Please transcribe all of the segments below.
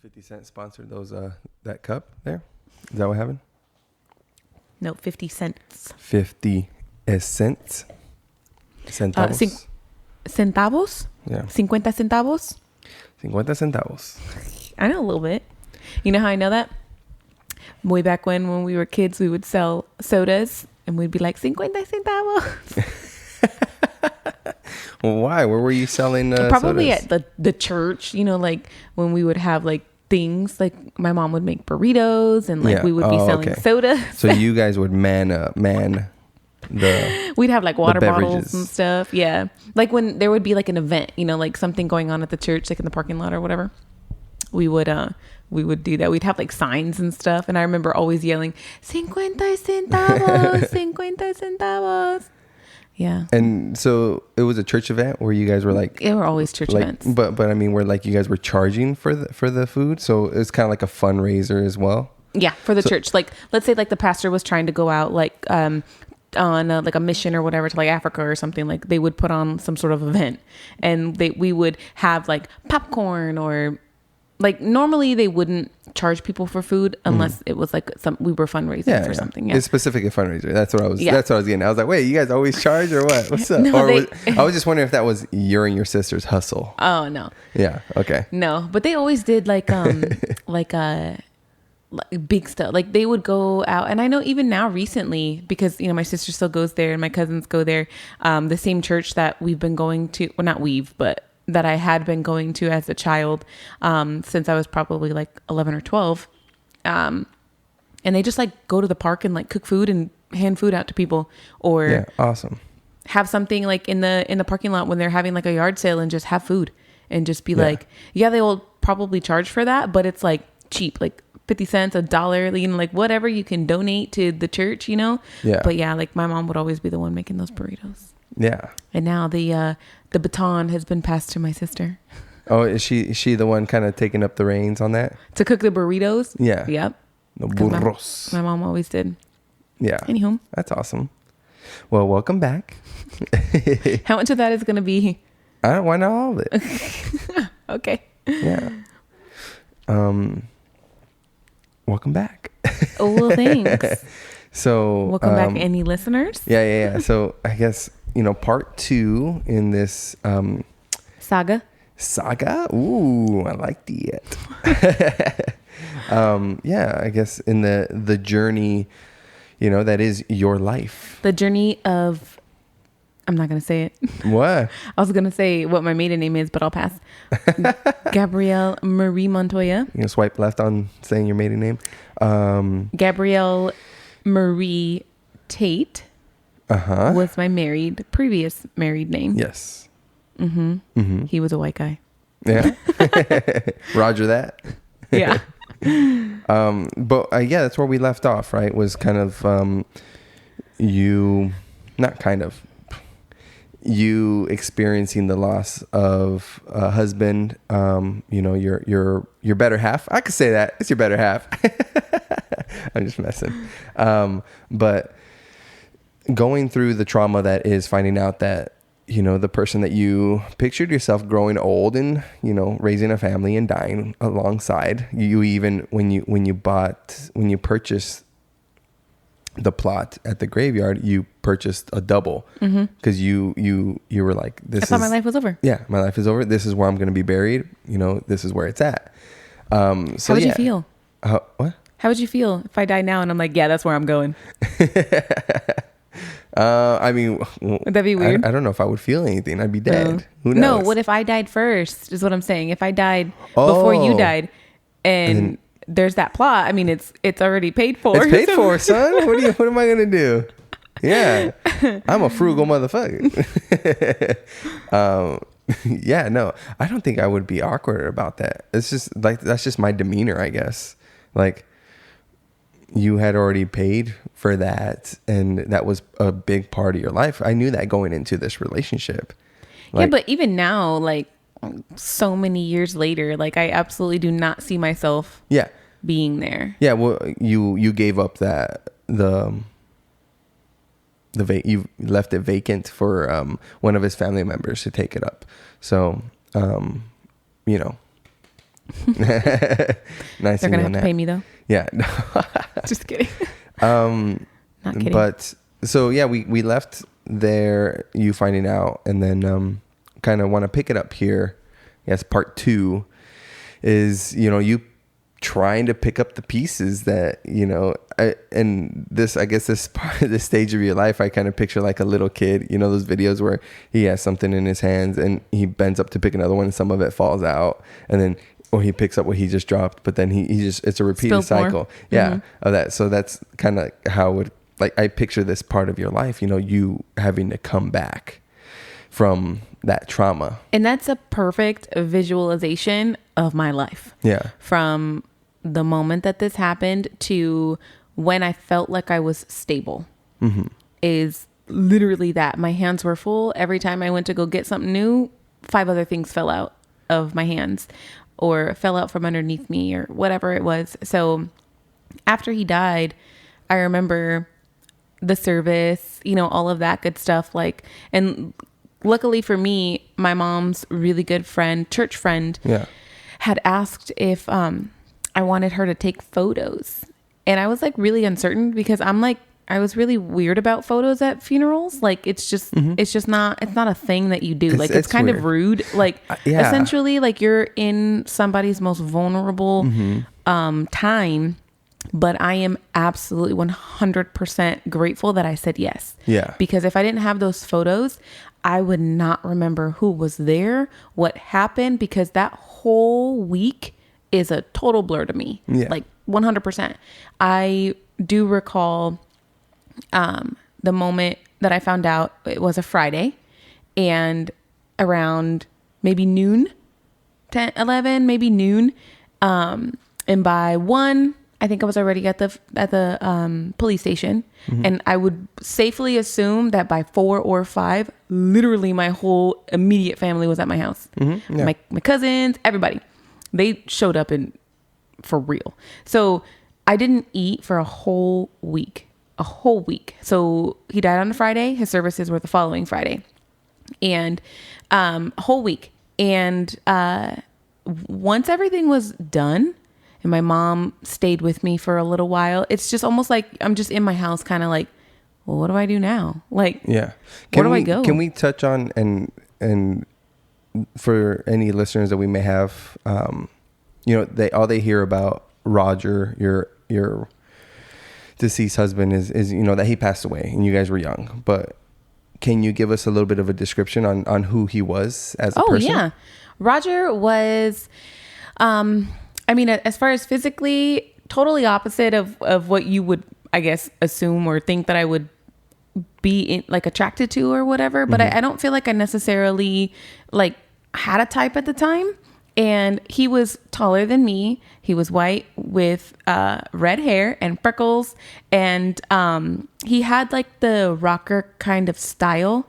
50 Cent sponsored those that cup there. Is that what happened? No, 50 cents. 50 cents. Centavos. Centavos? Yeah. 50 centavos? 50 centavos. I know a little bit. You know how I know that? Way back when we were kids, we would sell sodas and we'd be like, 50 centavos. Well, why? Where were you selling Probably sodas? at the church, you know, like when we would have like things, like my mom would make burritos and like Yeah. we would be selling soda. So you guys would man the We'd have like water bottles beverages. and stuff. Yeah. Like when there would be like an event, you know, like something going on at the church, like in the parking lot or whatever. We would do that. We'd have like signs and stuff. And I remember always yelling, 50 centavos, 50 centavos. Yeah. And so it was a church event where you guys were like, They were always church events. but I mean, where like you guys were charging for the food, so it's kind of like a fundraiser as well. Yeah, for the church. Like, let's say like the pastor was trying to go out like on like a mission or whatever to like Africa or something. Like they would put on some sort of event, and we would have like popcorn or like normally they wouldn't charge people for food unless it was like we were fundraising for something. Yeah, It's specific a fundraiser. That's what I was. Yeah. That's what I was getting. I was like, wait, you guys always charge or what? What's up? No, I was just wondering if that was your and your sister's hustle. Oh no. Yeah. Okay. No, but they always did like like big stuff. Like they would go out, and I know even now recently, because you know my sister still goes there and my cousins go there. The same church that we've been going to, well, not we've, but that I had been going to as a child, since I was probably like 11 or 12. And they just like go to the park and like cook food and hand food out to people, or Yeah. Awesome. have something like in the parking lot when they're having like a yard sale and just have food and just be like, yeah, they will probably charge for that, but it's like cheap, like 50 cents, $1, you know, like whatever you can donate to the church, you know? Yeah. But yeah, like my mom would always be the one making those burritos. Yeah. And now the baton has been passed to my sister Oh, is she the one kind of taking up the reins on that? to cook the burritos. Yeah. Yep. The 'Cause burros. My mom always did. Yeah. Anywho, That's awesome. Well, welcome back. how much of that is going to be? Why not all of it? Okay. Yeah. Welcome back. Oh, well, thanks. So Welcome back, any listeners? Yeah. So I guess, part 2 in this Saga. saga. Ooh, I like it. Yeah, I guess in the journey, that is your life. The journey of, I'm not going to say it. What? I was going to say what my maiden name is, but I'll pass. Gabrielle Marie Montoya. You gonna swipe left on saying your maiden name? Gabrielle Marie Tate was my previous married name. Yes. He was a white guy. Yeah. Roger that. Yeah. But yeah, that's where we left off, right? Was kind of you experiencing the loss of a husband, your better half. I could say that. It's your better half. I'm just messing. But going through the trauma that is finding out that, the person that you pictured yourself growing old and, raising a family and dying alongside you, even when you purchased the plot at the graveyard, you purchased a double because you were like, I thought my life was over. Yeah, my life is over. This is where I'm going to be buried. This is where it's at. So how would you feel? What? How would you feel if I die now and I'm like, yeah, that's where I'm going? I mean, would that be weird? I don't know if I would feel anything. I'd be dead. Who knows? No, what if I died first is what I'm saying. If I died before you died and there's that plot, I mean, it's already paid for. It's paid for, son. What am I going to do? Yeah. I'm a frugal motherfucker. Yeah, no, I don't think I would be awkward about that. It's just like, that's just my demeanor, I guess. Like, you had already paid for that, and that was a big part of your life. I knew that going into this relationship. Yeah, but even now, like so many years later, like I absolutely do not see myself being there. Yeah, well, you gave up you left it vacant for one of his family members to take it up. So, Nice. They're gonna have to pay me though. Yeah. Just kidding. Not kidding. But so yeah, we left there, you finding out, and then kind of want to pick it up here. Yes, part 2 is, you trying to pick up the pieces that, and this, I guess this part of this stage of your life, I kind of picture like a little kid, those videos where he has something in his hands and he bends up to pick another one and some of it falls out, and then or he picks up what he just dropped, but then he just, it's a repeated cycle. Yeah. Of that. So that's kind of how it would, like, I picture this part of your life, you having to come back from that trauma. And that's a perfect visualization of my life. Yeah. From the moment that this happened to when I felt like I was stable, is literally that. My hands were full. Every time I went to go get something new, 5 other things fell out of my hands or fell out from underneath me or whatever it was. So after he died, I remember the service, all of that good stuff. Like, and luckily for me, my mom's really good friend, church friend, had asked if I wanted her to take photos. And I was like really uncertain because I was really weird about photos at funerals. Like, it's just not a thing that you do. It's kind weird. Of rude. Like, essentially, like, you're in somebody's most vulnerable time. But I am absolutely 100% grateful that I said yes. Yeah. Because if I didn't have those photos, I would not remember who was there, what happened, because that whole week is a total blur to me. Yeah. Like 100%. I do recall the moment that I found out. It was a Friday, and around maybe noon, 10, 11, maybe noon. And by 1, I think I was already at the police station, and I would safely assume that by 4 or 5, literally my whole immediate family was at my house. My cousins, everybody, they showed up for real. So I didn't eat for a whole week. So he died on a Friday. His services were the following Friday, and a whole week. And once everything was done, and my mom stayed with me for a little while, it's just almost like I'm just in my house, kind of like, well, what do I do now? Like, yeah, where do I go? Can we touch on and for any listeners that we may have, they hear about Roger, your deceased husband, is that he passed away and you guys were young, but can you give us a little bit of a description on who he was as a person? Oh yeah, Roger was, as far as physically, totally opposite of what you would, I guess, assume or think that I would be attracted to or whatever. But I don't feel like I necessarily had a type at the time. And he was taller than me. He was white with red hair and freckles. And he had the rocker kind of style.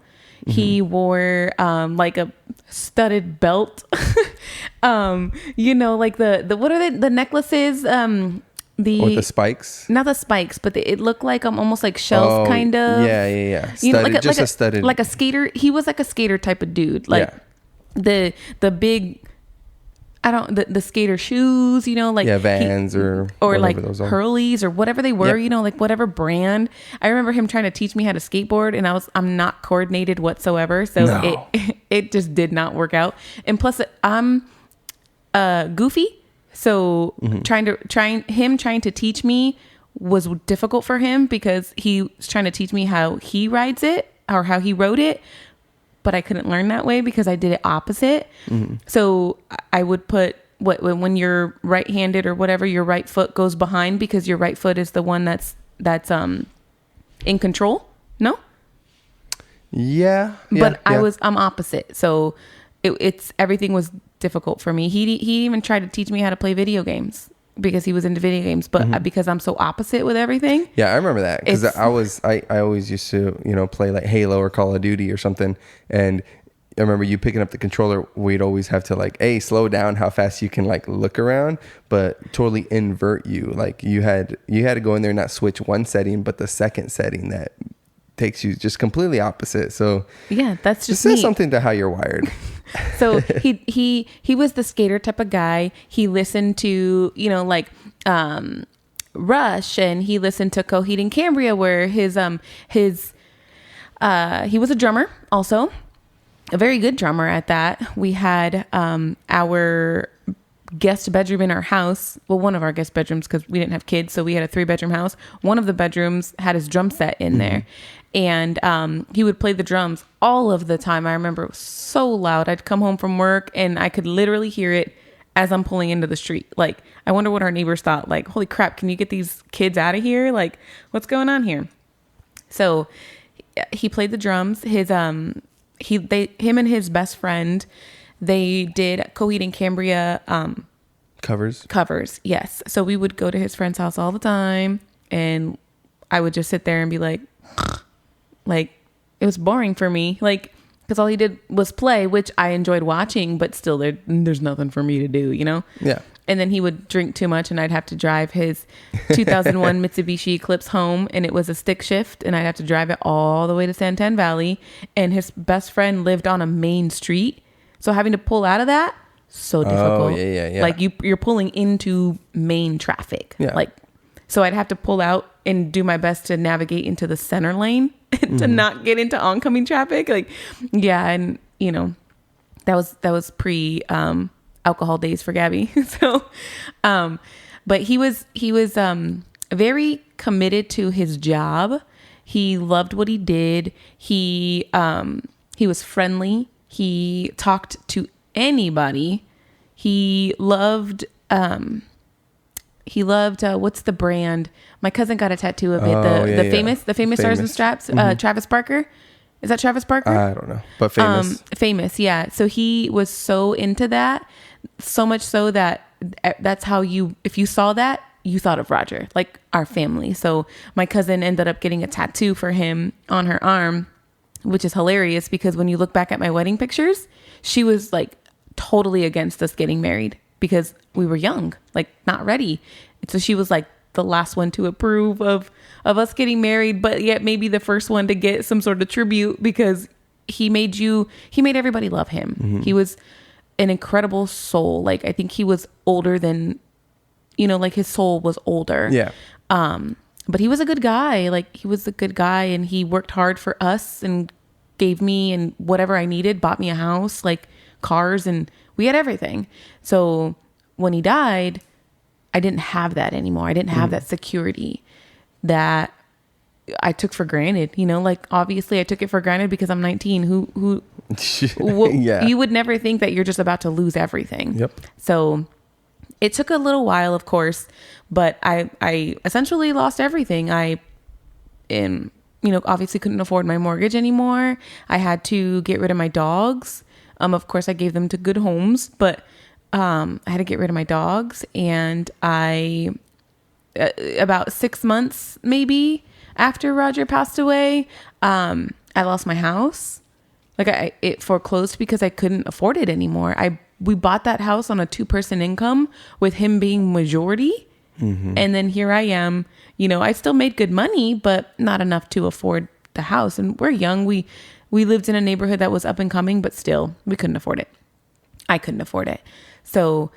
He wore a studded belt. The what are they? The necklaces. With the spikes? Not the spikes, but it looked like almost like shells, kind of. Yeah. Studded, a studded, like a skater. He was like a skater type of dude. The big. The skater shoes, Vans or like those are. Hurleys or whatever they were, whatever brand. I remember him trying to teach me how to skateboard, and I'm not coordinated whatsoever, so it just did not work out. And plus, I'm goofy, so trying to teach me was difficult for him because he was trying to teach me how he rides it or how he rode it. But I couldn't learn that way because I did it opposite. So I would put when you're right-handed or whatever, your right foot goes behind because your right foot is the one that's in control. No. Yeah. But I'm opposite. So it's everything was difficult for me. He even tried to teach me how to play video games because he was into video games, but because I'm so opposite with everything. Yeah, I remember that because I always used to, play like Halo or Call of Duty or something. And I remember you picking up the controller. We'd always have to slow down how fast you can look around, but totally invert you. Like you had to go in there and not switch one setting, but the second setting that takes you just completely opposite. So yeah, that's just says something to how you're wired. So he was the skater type of guy. He listened to, like Rush, and he listened to Coheed and Cambria, where he was a drummer also, a very good drummer at that. We had our guest bedroom in our house. Well, one of our guest bedrooms, because we didn't have kids, so we had a 3-bedroom house. One of the bedrooms had his drum set in there, and he would play the drums all of the time. I remember it was so loud. I'd come home from work and I could literally hear it as I'm pulling into the street. Like, I wonder what our neighbors thought. Like, holy crap, can you get these kids out of here? Like, what's going on here? So he played the drums. Him and his best friend, they did Coheed and Cambria covers. Yes. So we would go to his friend's house all the time, and I would just sit there and be like it was boring for me, like, because all he did was play, which I enjoyed watching, but still there's nothing for me to do, Yeah. And then he would drink too much, and I'd have to drive his 2001 Mitsubishi Eclipse home, and it was a stick shift, and I'd have to drive it all the way to Santan Valley, and his best friend lived on a main street. So having to pull out of that, so difficult. Oh, yeah. Like you're pulling into main traffic. Yeah. Like, so I'd have to pull out and do my best to navigate into the center lane to not get into oncoming traffic. Like, yeah. And that was pre, alcohol days for Gabby. So, but he was very committed to his job. He loved what he did. He was friendly. He talked to anybody. He loved what's the brand? My cousin got a tattoo of it. The famous Stars and Straps. Travis Barker. Is that Travis Barker? I don't know, but famous. Famous, yeah. So he was so into that, so much so that that's how if you saw that, you thought of Roger, like our family. So my cousin ended up getting a tattoo for him on her arm, which is hilarious because when you look back at my wedding pictures, she was like totally against us getting married because we were young, like not ready. So she was like the last one to approve of us getting married, but yet maybe the first one to get some sort of tribute because he made everybody love him. Mm-hmm. He was an incredible soul. Like, I think he was older than, like his soul was older. Yeah. But he was a good guy. Like, he was a good guy, and he worked hard for us and gave me and whatever I needed, bought me a house, like cars, and we had everything. So when he died, I didn't have that anymore. I didn't have that security that I took for granted. Like, obviously I took it for granted because I'm 19. Who yeah. You would never think that you're just about to lose everything. Yep. So it took a little while, of course, but I essentially lost everything. Obviously couldn't afford my mortgage anymore. I had to get rid of my dogs. Of course I gave them to good homes, but I had to get rid of my dogs, and about 6 months maybe after Roger passed away, I lost my house. Like, it foreclosed because I couldn't afford it anymore. We bought that house on a 2-person income with him being majority. Mm-hmm. And then here I am, I still made good money, but not enough to afford the house. And we're young. We lived in a neighborhood that was up and coming, but still we couldn't afford it. I couldn't afford it. So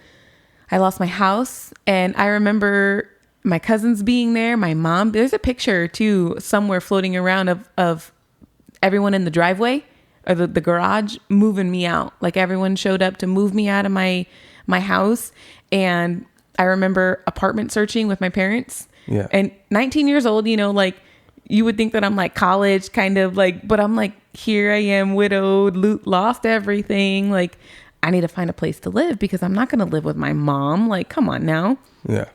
I lost my house, and I remember my cousins being there, my mom. There's a picture too somewhere floating around of everyone in the driveway or the garage moving me out. Like, everyone showed up to move me out of my house. And I remember apartment searching with my parents. Yeah. And 19 years old, like, you would think that I'm like college kind of like, but I'm like, here I am, widowed, lost everything. Like, I need to find a place to live because I'm not going to live with my mom. Like, come on now. Yeah.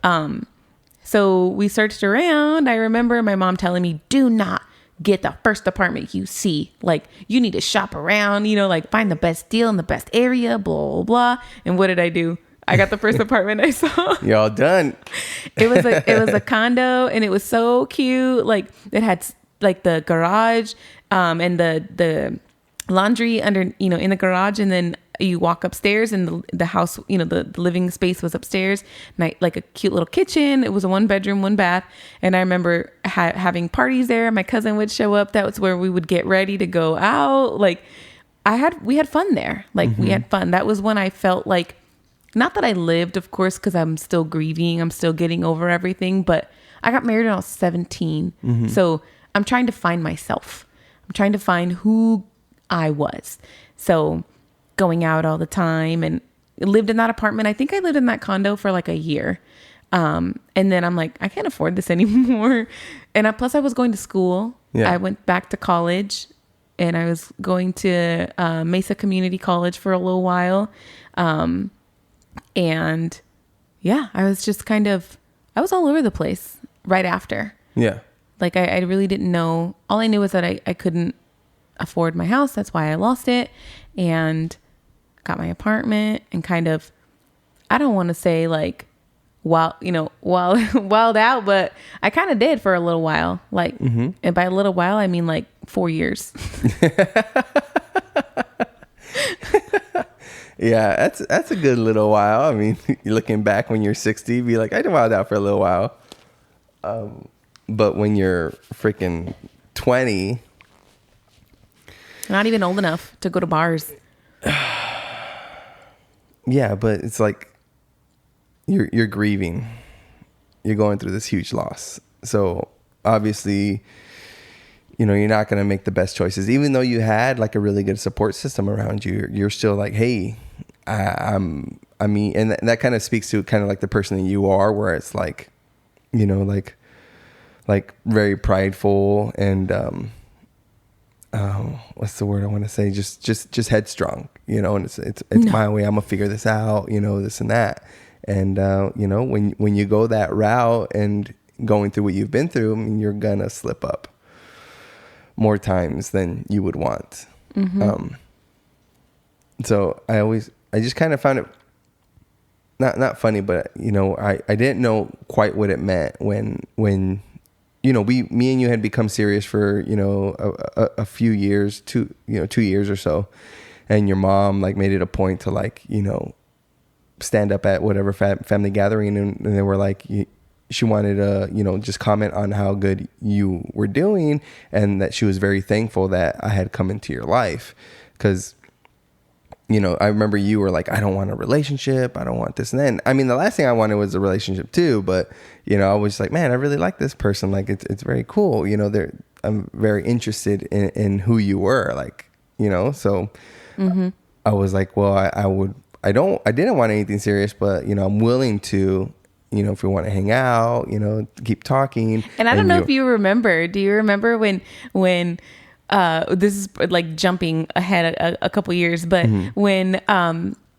So we searched around. I remember my mom telling me, do not get the first apartment you see. Like, you need to shop around, like find the best deal in the best area, blah, blah, blah. And what did I do? I got the first apartment I saw. Y'all done. It was a condo, and it was so cute. Like, it had like the garage, and the laundry under, in the garage. And then you walk upstairs, and the house, the living space was upstairs, and like a cute little kitchen. It was a 1-bedroom, 1-bath. And I remember having parties there. My cousin would show up. That was where we would get ready to go out. Like, we had fun there. Like we had fun. That was when I felt like, not that I lived, of course, because I'm still grieving. I'm still getting over everything. But I got married when I was 17. So I'm trying to find myself. I'm trying to find who I was. So going out all the time and lived in that apartment. I think I lived in that condo for like a year. And then I'm like, I can't afford this anymore. And plus I was going to school. Yeah. I went back to college and I was going to Mesa Community College for a little while. And yeah, I was just I was all over the place right after. Yeah. Like I really didn't know. All I knew was that I couldn't afford my house. That's why I lost it and got my apartment and I don't want to say like, wild out, but I kind of did for a little while. Like, and by a little while, I mean like 4 years. Yeah, that's a good little while. I mean, you're looking back when you're 60, be like, I did wild out for a little while. But when you're freaking 20, not even old enough to go to bars. Yeah, but it's like you're grieving. You're going through this huge loss. So obviously, you're not going to make the best choices. Even though you had like a really good support system around you, you're still like, hey, and that kind of speaks to kind of like the person that you are, where it's like, like very prideful and, what's the word I want to say? Just headstrong, and it's my way. I'm gonna figure this out, this and that. And, when you go that route and going through what you've been through, I mean, you're gonna slip up more times than you would want. So I just kind of found it not funny, but I didn't know quite what it meant when me and you had become serious for a few years, 2 years or so, and your mom like made it a point to like stand up at whatever family gathering, and they were like, she wanted to just comment on how good you were doing, and that she was very thankful that I had come into your life, because I remember you were like, I don't want a relationship, I don't want this and then. I mean, the last thing I wanted was a relationship too, but I was just like, man, I really like this person, like it's very cool, I'm very interested in who you were, like, so I was like, well, I didn't want anything serious, but I'm willing to, if we want to hang out, keep talking. And I don't know if you remember, do you remember when this is like jumping ahead a couple years, but when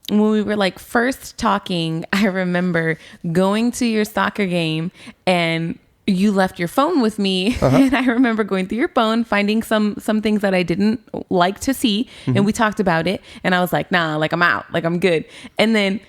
we were like first talking, I remember going to your soccer game and you left your phone with me. And I remember going through your phone, finding some things that I didn't like to see. And we talked about it. And I was like, nah, like I'm out, like I'm good. And then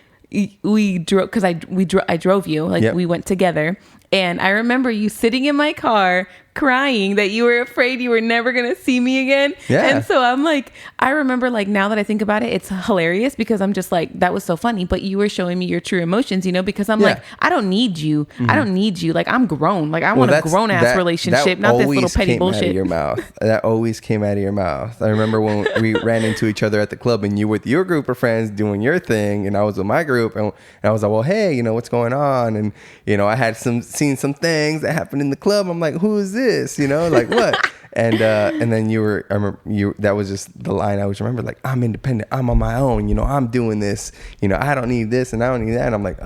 we drove, cause I drove you, like we went together. And I remember you sitting in my car crying that you were afraid you were never going to see me again. Yeah. And so I'm like, I remember like now that I think about it, it's hilarious because I'm just like, that was so funny. But you were showing me your true emotions, because I'm like, I don't need you. I don't need you. Like I'm grown. Like I want a grown ass relationship, not this little petty bullshit. Out of your mouth. That always came out of your mouth. I remember when we ran into each other at the club and you were with your group of friends doing your thing and I was with my group and I was like, well, hey, what's going on? And, I had seen some things that happened in the club. I'm like, who is this? Like what? And then I remember that was just the line I always remember, like, I'm independent, I'm on my own, I'm doing this, I don't need this and I don't need that. And I'm like,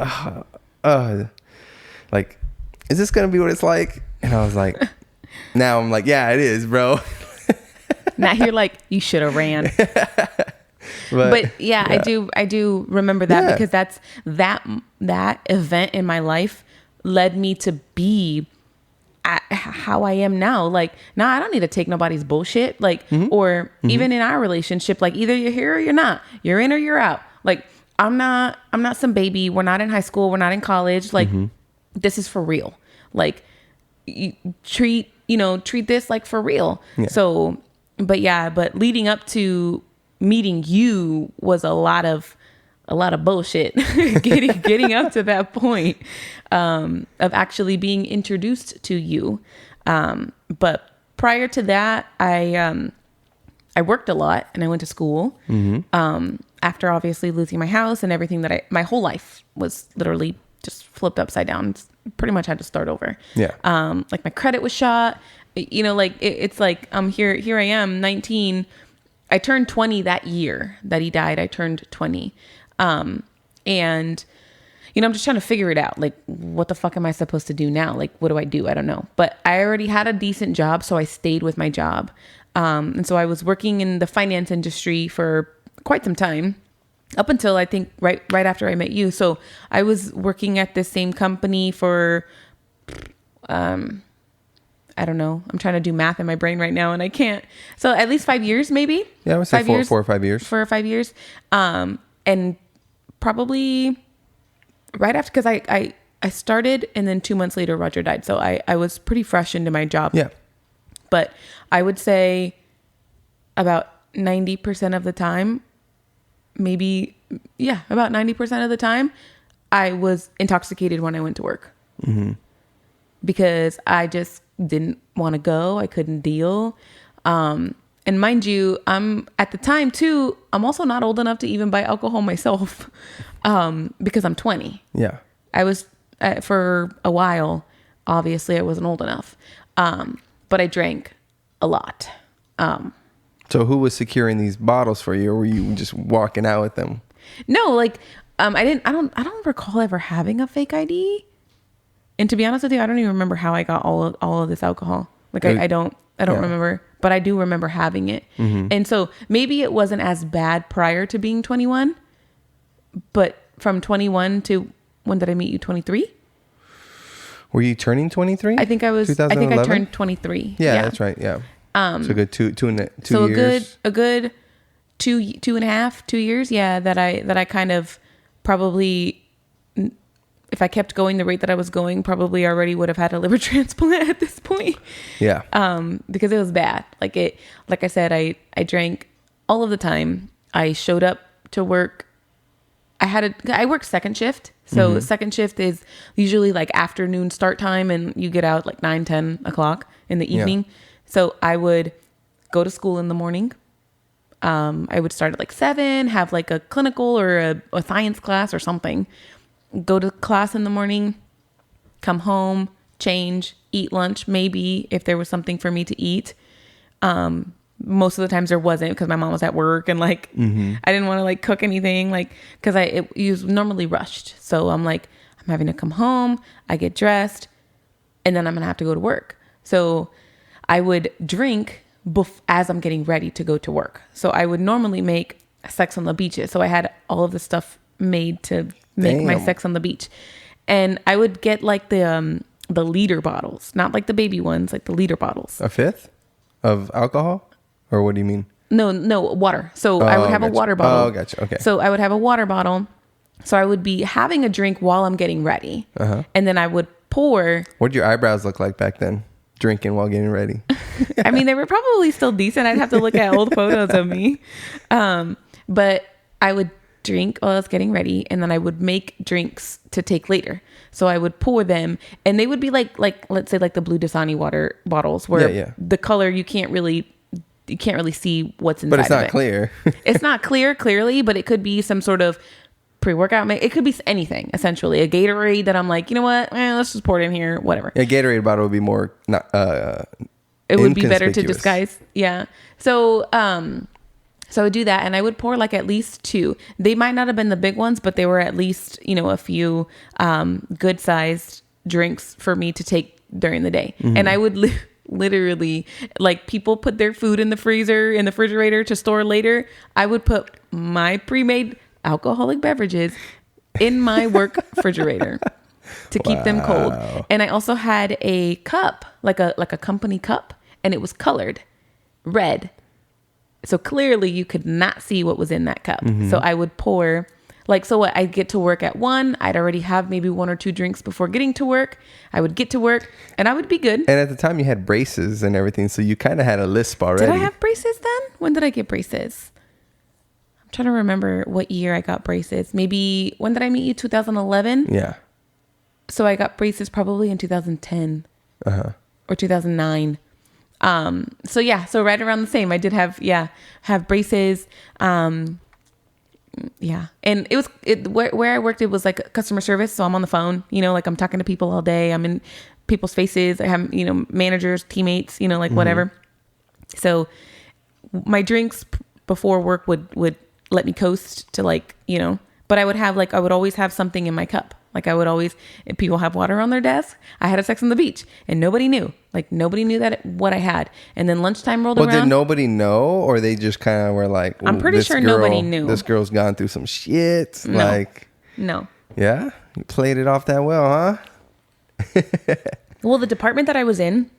like, is this going to be what it's like? And I was like, now I'm like, yeah, it is, bro. Now you're like, you should have ran. But yeah, I do remember that because that's that event in my life led me to be how I am now. Like, nah, I don't need to take nobody's bullshit. Like, or even in our relationship, like either you're here or you're not. You're in or you're out. Like, I'm not some baby. We're not in high school. We're not in college. Like, this is for real. Like, you treat this like for real. Yeah. So, but leading up to meeting you was a lot of bullshit getting up to that point of actually being introduced to you. But prior to that, I I worked a lot and I went to school. After obviously losing my house and everything my whole life was literally just flipped upside down. Pretty much had to start over. Yeah. Like my credit was shot. You know, like it's like here I am, 19. I turned 20 that year that he died. I turned 20. And you know, I'm just trying to figure it out. Like, what the fuck am I supposed to do now? Like, what do I do? I don't know. But I already had a decent job, so I stayed with my job. And so I was working in the finance industry for quite some time, up until I think right after I met you. So I was working at the same company for, I don't know. I'm trying to do math in my brain right now, and I can't. So at least 5 years, maybe. Yeah, I would say 4 or 5 years. 4 or 5 years. And probably right after, because I started, and then 2 months later, Roger died. So I was pretty fresh into my job. Yeah. But I would say about 90% of the time, maybe, yeah, about 90% of the time, I was intoxicated when I went to work. Because I just didn't want to go. I couldn't deal. And mind you, at the time too, I'm also not old enough to even buy alcohol myself, because I'm 20. Yeah. I was, for a while, obviously I wasn't old enough. But I drank a lot. So who was securing these bottles for you, or were you just walking out with them? No, like, I don't recall ever having a fake ID. And to be honest with you, I don't even remember how I got all of this alcohol. Like, I don't remember, but I do remember having it. And so maybe it wasn't as bad prior to being 21, but from 21 to, when did I meet you? 23? Were you turning 23? I think I was. 2011? I think I turned 23. Yeah, that's right. Yeah. So a good two so years. a good 2 years. Yeah, that I kind of probably, if I kept going the rate that I was going, probably already would have had a liver transplant at this point. Yeah. Because it was bad. Like I said, I drank all of the time. I showed up to work. I worked second shift. So second shift is usually like afternoon start time, and you get out like 9, 10 o'clock in the evening. Yeah. So I would go to school in the morning. I would start at like 7, have like a clinical or a science class or something. Go to class in the morning, come home, change, eat lunch, maybe if there was something for me to eat. Most of the times there wasn't, because my mom was at work, and like I didn't want to like cook anything, like, because it was normally rushed. So I'm like, I'm having to come home, I get dressed, and then I'm gonna have to go to work. So I would drink as I'm getting ready to go to work. So I would normally make Sex on the Beaches. So I had all of the stuff made to make my Sex on the Beach, and I would get like the liter bottles, not like the baby ones, like the liter bottles. A fifth of alcohol, or what do you mean? No, water. So I would have a water bottle. Oh, gotcha. Okay. So I would have a water bottle. So I would be having a drink while I'm getting ready, and then I would pour. What did your eyebrows look like back then? Drinking while getting ready. I mean, they were probably still decent. I'd have to look at old photos of me. But I would drink while I was getting ready, and then I would make drinks to take later. So I would pour them, and they would be like let's say like the Blue Dasani water bottles, where the color you can't really see what's inside. But it's not clear. It's not clearly, but it could be some sort of pre-workout. It could be anything, essentially. A Gatorade that I'm like, you know what? Let's just pour it in here, whatever. A Gatorade bottle would be more not. It would be better to disguise. Yeah. So so I would do that, and I would pour like at least 2. They might not have been the big ones, but they were at least, a few good sized drinks for me to take during the day. And I would literally, like, people put their food in the freezer, in the refrigerator to store later. I would put my pre-made alcoholic beverages in my work refrigerator to keep them cold. And I also had a cup, like a company cup, and it was colored red. So clearly you could not see what was in that cup. So I would pour, like, so what, I'd get to work at 1. I'd already have maybe 1 or 2 drinks before getting to work. I would get to work and I would be good. And at the time you had braces and everything, so you kind of had a lisp already. Did I have braces then? When did I get braces? I'm trying to remember what year I got braces. Maybe, when did I meet you? 2011? Yeah. So I got braces probably in 2010 or 2009. So yeah, so right around the same. I did have braces. Yeah. And where I worked, it was like customer service. So I'm on the phone, like I'm talking to people all day. I'm in people's faces. I have, managers, teammates, like whatever. So my drinks before work would let me coast to but I would always have something in my cup. Like I would always, if people have water on their desk, I had a Sex on the Beach and nobody knew. Like nobody knew what I had. And then lunchtime rolled around. Well, did nobody know, or they just kind of were like, I'm pretty sure nobody knew. This girl's gone through some shit. No. No. Yeah? You played it off that well, huh? Well, the department that I was in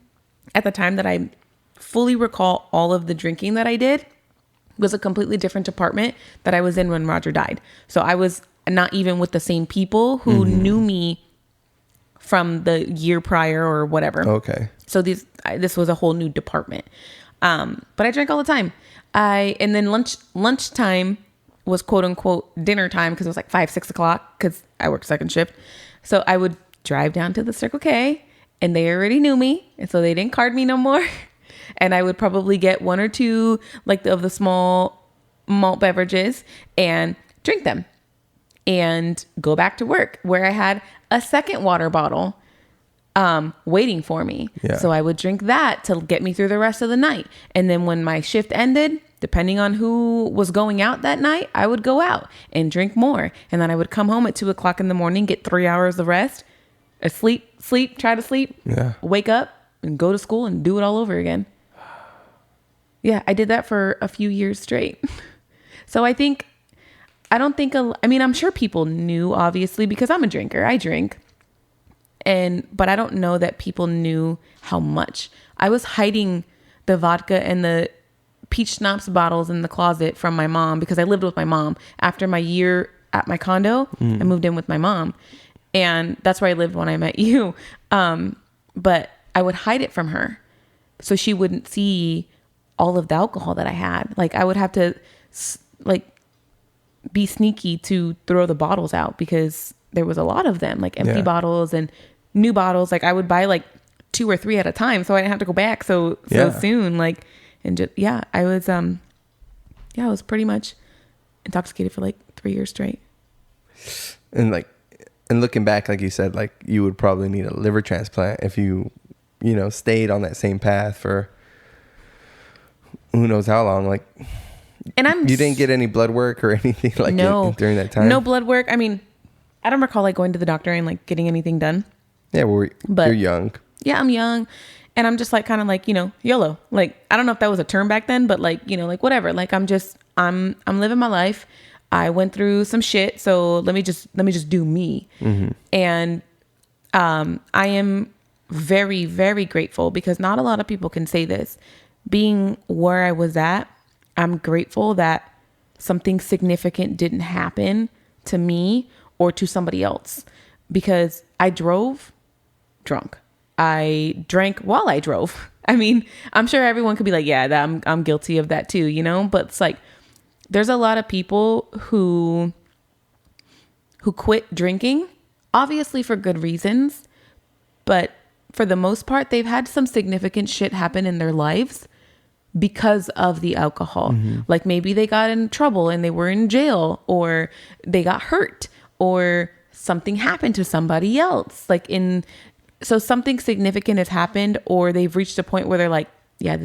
at the time that I fully recall all of the drinking that I did was a completely different department that I was in when Roger died. So I was not even with the same people who knew me from the year prior or whatever. Okay. So this was a whole new department. But I drank all the time. And then lunchtime was quote unquote dinner time because it was like 5-6 o'clock because I worked second shift. So I would drive down to the Circle K and they already knew me. And so they didn't card me no more. And I would probably get one or two of the small malt beverages and drink them and go back to work where I had a second water bottle waiting for me. Yeah. So I would drink that to get me through the rest of the night. And then when my shift ended, depending on who was going out that night, I would go out and drink more. And then I would come home at 2 o'clock in the morning, get 3 hours of rest, try to sleep, wake up and go to school and do it all over again. Yeah, I did that for a few years straight. So I'm sure people knew, obviously, because I'm a drinker. I drink. But I don't know that people knew how much. I was hiding the vodka and the peach schnapps bottles in the closet from my mom because I lived with my mom. After my year at my condo, I moved in with my mom. And that's where I lived when I met you. But I would hide it from her so she wouldn't see all of the alcohol that I had. Like I would have to be sneaky to throw the bottles out because there was a lot of them, like empty bottles and new bottles. Like I would buy 2 or 3 at a time so I didn't have to go back so soon. I was pretty much intoxicated for 3 years straight. And looking back, like you said, you would probably need a liver transplant if you stayed on that same path for who knows how long. And you didn't get any blood work or anything during that time? No blood work. I mean, I don't recall like going to the doctor and like getting anything done. Yeah, well, you're young. Yeah, I'm young. And I'm just like kind of like, YOLO. Like, I don't know if that was a term back then, but like, like whatever. Like I'm living my life. I went through some shit, so let me just do me. Mm-hmm. And I am very, very grateful because not a lot of people can say this. Being where I was at, I'm grateful that something significant didn't happen to me or to somebody else because I drove drunk. I drank while I drove. I mean, I'm sure everyone could be like, yeah, that I'm guilty of that too, but it's like, there's a lot of people who quit drinking, obviously for good reasons, but for the most part, they've had some significant shit happen in their lives because of the alcohol. Mm-hmm. Like maybe they got in trouble and they were in jail, or they got hurt, or something happened to somebody else. So something significant has happened, or they've reached a point where they're like, yeah,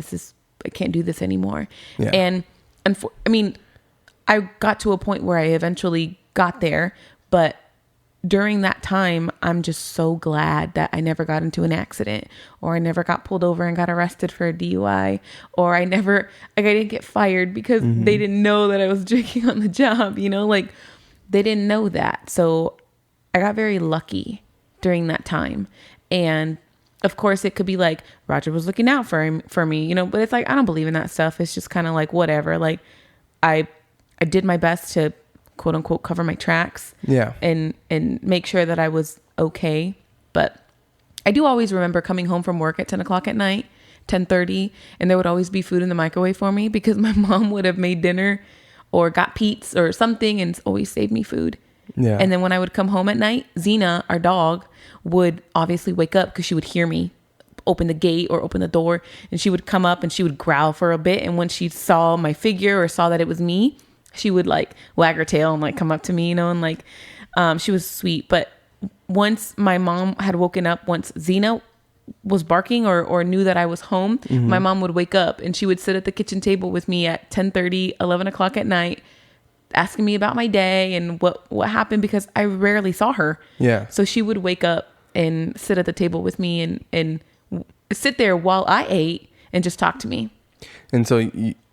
I can't do this anymore. Yeah. And I got to a point where I eventually got there, but during that time, I'm just so glad that I never got into an accident, or I never got pulled over and got arrested for a DUI, or I didn't get fired because mm-hmm. they didn't know that I was drinking on the job, they didn't know that. So I got very lucky during that time. And of course it could be like Roger was looking out for me, but it's like, I don't believe in that stuff. It's just kind of like, whatever. Like I did my best to quote unquote cover my tracks, and make sure that I was okay. But I do always remember coming home from work at 10 o'clock at night, 10:30, and there would always be food in the microwave for me because my mom would have made dinner or got pizza or something and always saved me food. Yeah. And then when I would come home at night, Xena, our dog, would obviously wake up because she would hear me open the gate or open the door, and she would come up and she would growl for a bit. And when she saw my figure or saw that it was me, she would like wag her tail and like come up to me, you know, and like, she was sweet. But once my mom had woken up, once Xena was barking or knew that I was home, my mom would wake up and she would sit at the kitchen table with me at 10:30, 11 o'clock at night, asking me about my day and what happened, because I rarely saw her. Yeah. So she would wake up and sit at the table with me and sit there while I ate and just talk to me. And so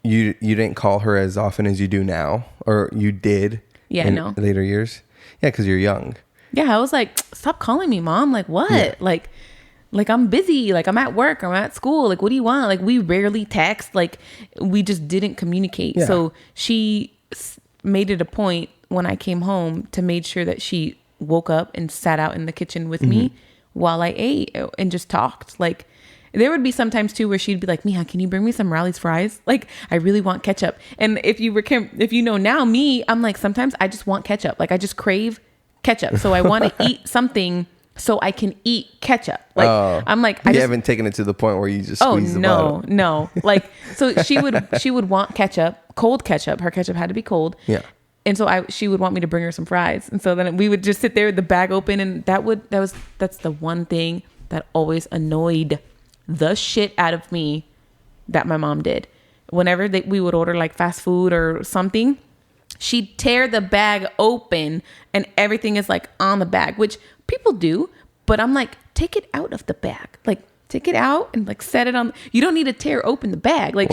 you didn't call her as often as you do now, or you did in later years? Yeah, because you're young. Yeah, I was like, stop calling me, Mom. Like, what? Yeah. Like I'm busy. Like I'm at work. I'm at school. Like, what do you want? Like, we rarely text. Like, we just didn't communicate. Yeah. So she made it a point when I came home to make sure that she woke up and sat out in the kitchen with me while I ate and just talked. Like, there would be sometimes too where she'd be like, Mija, can you bring me some Rally's fries? Like, I really want ketchup. And if you know now me, I'm like, sometimes I just want ketchup. Like, I just crave ketchup. So I want to eat something so I can eat ketchup. Like, I'm like, you haven't taken it to the point where you just squeeze the bottle. No. Like, so she would want ketchup, cold ketchup. Her ketchup had to be cold. Yeah. And so she would want me to bring her some fries. And so then we would just sit there with the bag open, and that's the one thing that always annoyed the shit out of me that my mom did. Whenever we would order like fast food or something, she'd tear the bag open and everything is like on the bag, which people do, but I'm like, take it out of the bag. Like, take it out and like set it on. You don't need to tear open the bag. Like,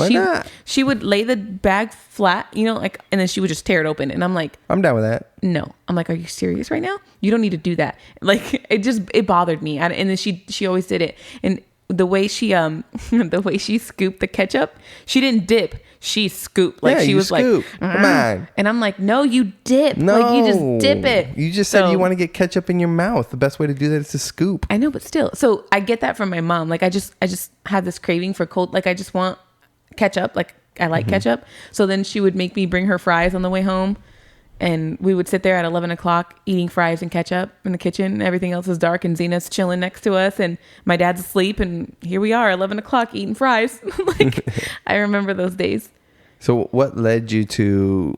she would lay the bag flat, you know, like, and then she would just tear it open. And I'm like, I'm down with that. No. I'm like, are you serious right now? You don't need to do that. Like, it bothered me. And then she always did it. And the way she scooped the ketchup, she didn't dip. She scooped. Like, she was scoop. Like, come on. And I'm like, no, you dip. No. Like, you just dip it. You just said you want to get ketchup in your mouth. The best way to do that is to scoop. I know, but still. So I get that from my mom. Like, I just have this craving for cold. Like, I just want ketchup. Like, I like ketchup. So then she would make me bring her fries on the way home. And we would sit there at 11 o'clock eating fries and ketchup in the kitchen. Everything else is dark, and Zena's chilling next to us, and my dad's asleep. And here we are, 11 o'clock eating fries. Like, I remember those days. So what led you to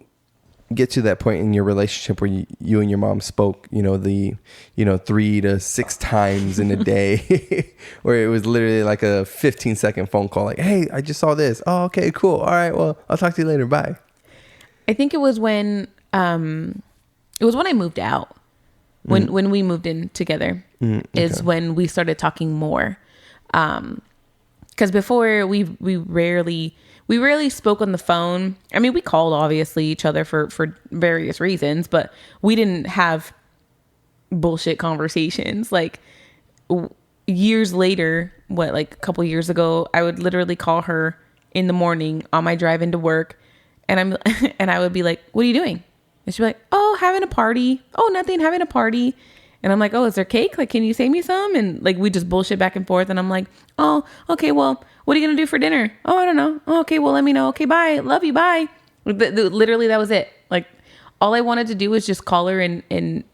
get to that point in your relationship where you and your mom spoke, 3 to 6 times in a day, where it was literally like a 15-second phone call? Like, hey, I just saw this. Oh, okay, cool. All right, well, I'll talk to you later. Bye. I think it was when I moved out. When we moved in together is when we started talking more. Because before we rarely spoke on the phone. I mean, we called obviously each other for various reasons, but we didn't have bullshit conversations. Like, years later, like a couple years ago, I would literally call her in the morning on my drive into work, and I would be like, "What are you doing?" And she'd be like, "Oh, having a party." "Oh, nothing, having a party." And I'm like, "Oh, is there cake? Like, can you save me some?" And like, we just bullshit back and forth. And I'm like, "Oh, okay, well, what are you going to do for dinner?" "Oh, I don't know." "Oh, okay, well, let me know." "Okay, bye. Love you. Bye." Literally, that was it. Like, all I wanted to do was just call her and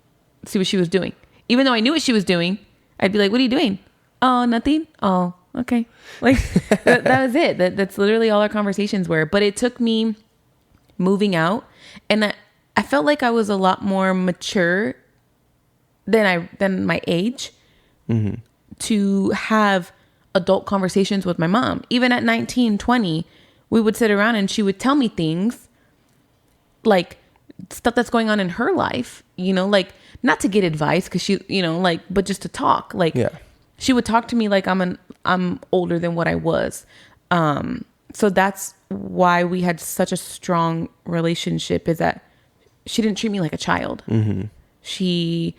see what she was doing. Even though I knew what she was doing, I'd be like, "What are you doing?" "Oh, nothing." "Oh, okay." Like, that was it. That's literally all our conversations were. But it took me moving out, and I felt like I was a lot more mature than my age to have adult conversations with my mom. Even at 19, 20, we would sit around and she would tell me things like stuff that's going on in her life, like, not to get advice, because she, like, but just to talk. Like, she would talk to me like I'm older than what I was. So that's why we had such a strong relationship, is that she didn't treat me like a child. She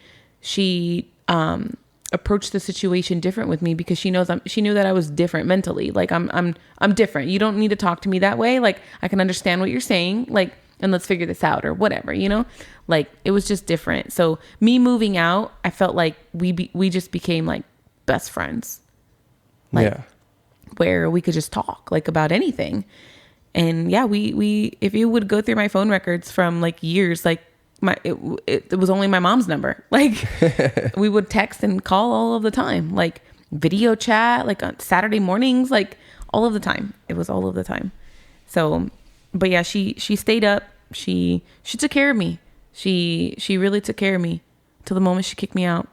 approached the situation different with me, because she knew that I was different mentally. Like, I'm different. You don't need to talk to me that way. Like, I can understand what you're saying. Like, and let's figure this out, or whatever, like, it was just different. So me moving out, I felt like we just became like best friends. Like, where we could just talk like about anything. And we if you would go through my phone records from like years, like it was only my mom's number. Like, we would text and call all of the time. Like, video chat, like on Saturday mornings, like all of the time. It was all of the time. So, but yeah, she stayed up. She took care of me. She really took care of me till the moment she kicked me out.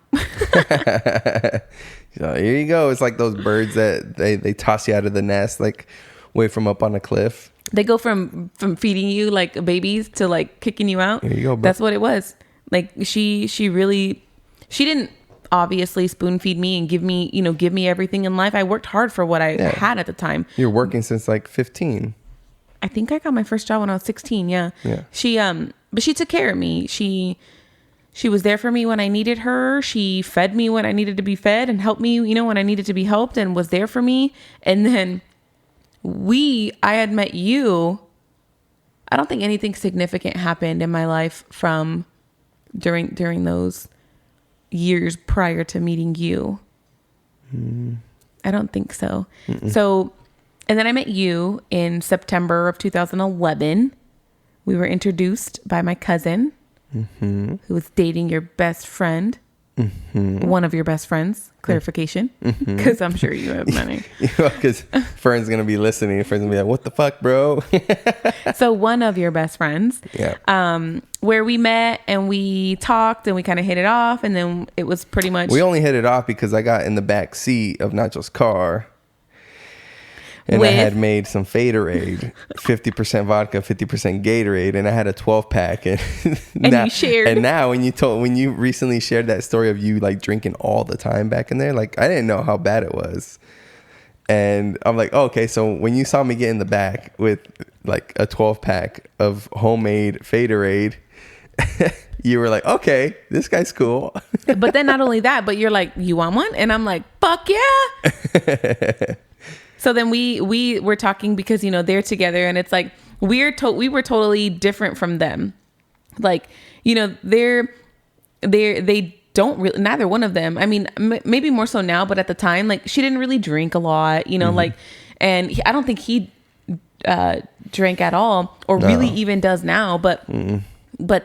So here you go. It's like those birds that they toss you out of the nest, like way from up on a cliff. They go from feeding you like babies to like kicking you out. Here you go, bro. That's what it was. Like she didn't obviously spoon feed me and give me everything in life. I worked hard for what I had at the time. You're working since like 15. I think I got my first job when I was 16. Yeah. But she took care of me. She was there for me when I needed her. She fed me when I needed to be fed and helped me, when I needed to be helped, and was there for me. And then I had met you. I don't think anything significant happened in my life from during those years prior to meeting you. I don't think so. So, and then I met you in September of 2011. We were introduced by my cousin, who was dating your best friend, one of your best friends. Clarification, because I'm sure you have many. Because Fern's gonna be listening. Fern's gonna be like, "What the fuck, bro?" So one of your best friends, where we met and we talked and we kind of hit it off, and then it was pretty much. We only hit it off because I got in the back seat of Nacho's car. And I had made some Faderade, 50% vodka, 50% Gatorade, and I had a 12-pack. And you shared. And now when you recently shared that story of you like drinking all the time back in there, like I didn't know how bad it was. And I'm like, okay, so when you saw me get in the back with like a 12-pack of homemade Faderade, you were like, okay, this guy's cool. But then not only that, but you're like, you want one? And I'm like, fuck yeah. So then we were talking because, they're together, and it's like, we were totally different from them. Like, they don't really, neither one of them. I mean, maybe more so now, but at the time, like she didn't really drink a lot, like, and I don't think he drank at all, or really even does now, but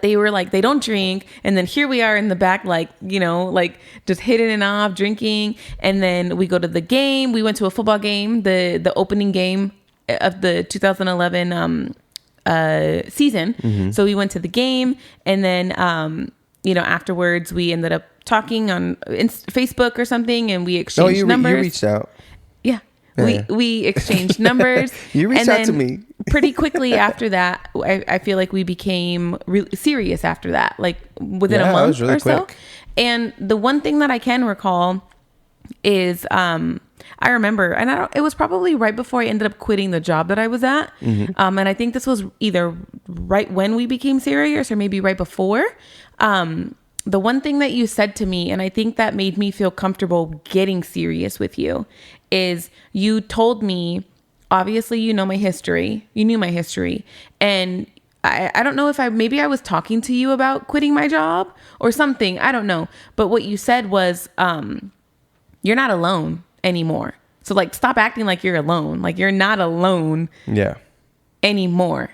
they were like, they don't drink. And then here we are in the back, like, like just hitting it off, drinking. And then we go to the game. We went to a football game, the opening game of the 2011 season. So we went to the game, and then, afterwards we ended up talking on Facebook or something, and we exchanged numbers. You reached out. Yeah. We exchanged numbers. You reached out to me. Pretty quickly after that, I feel like we became really serious after that, like within a month really or quick. So. And the one thing that I can recall is I remember, and it was probably right before I ended up quitting the job that I was at. And I think this was either right when we became serious or maybe right before. The one thing that you said to me, and I think that made me feel comfortable getting serious with you, is you told me, obviously, you knew my history, and I don't know if maybe I was talking to you about quitting my job or something, I don't know. But what you said was, you're not alone anymore. So like, stop acting like you're alone. Like you're not alone anymore.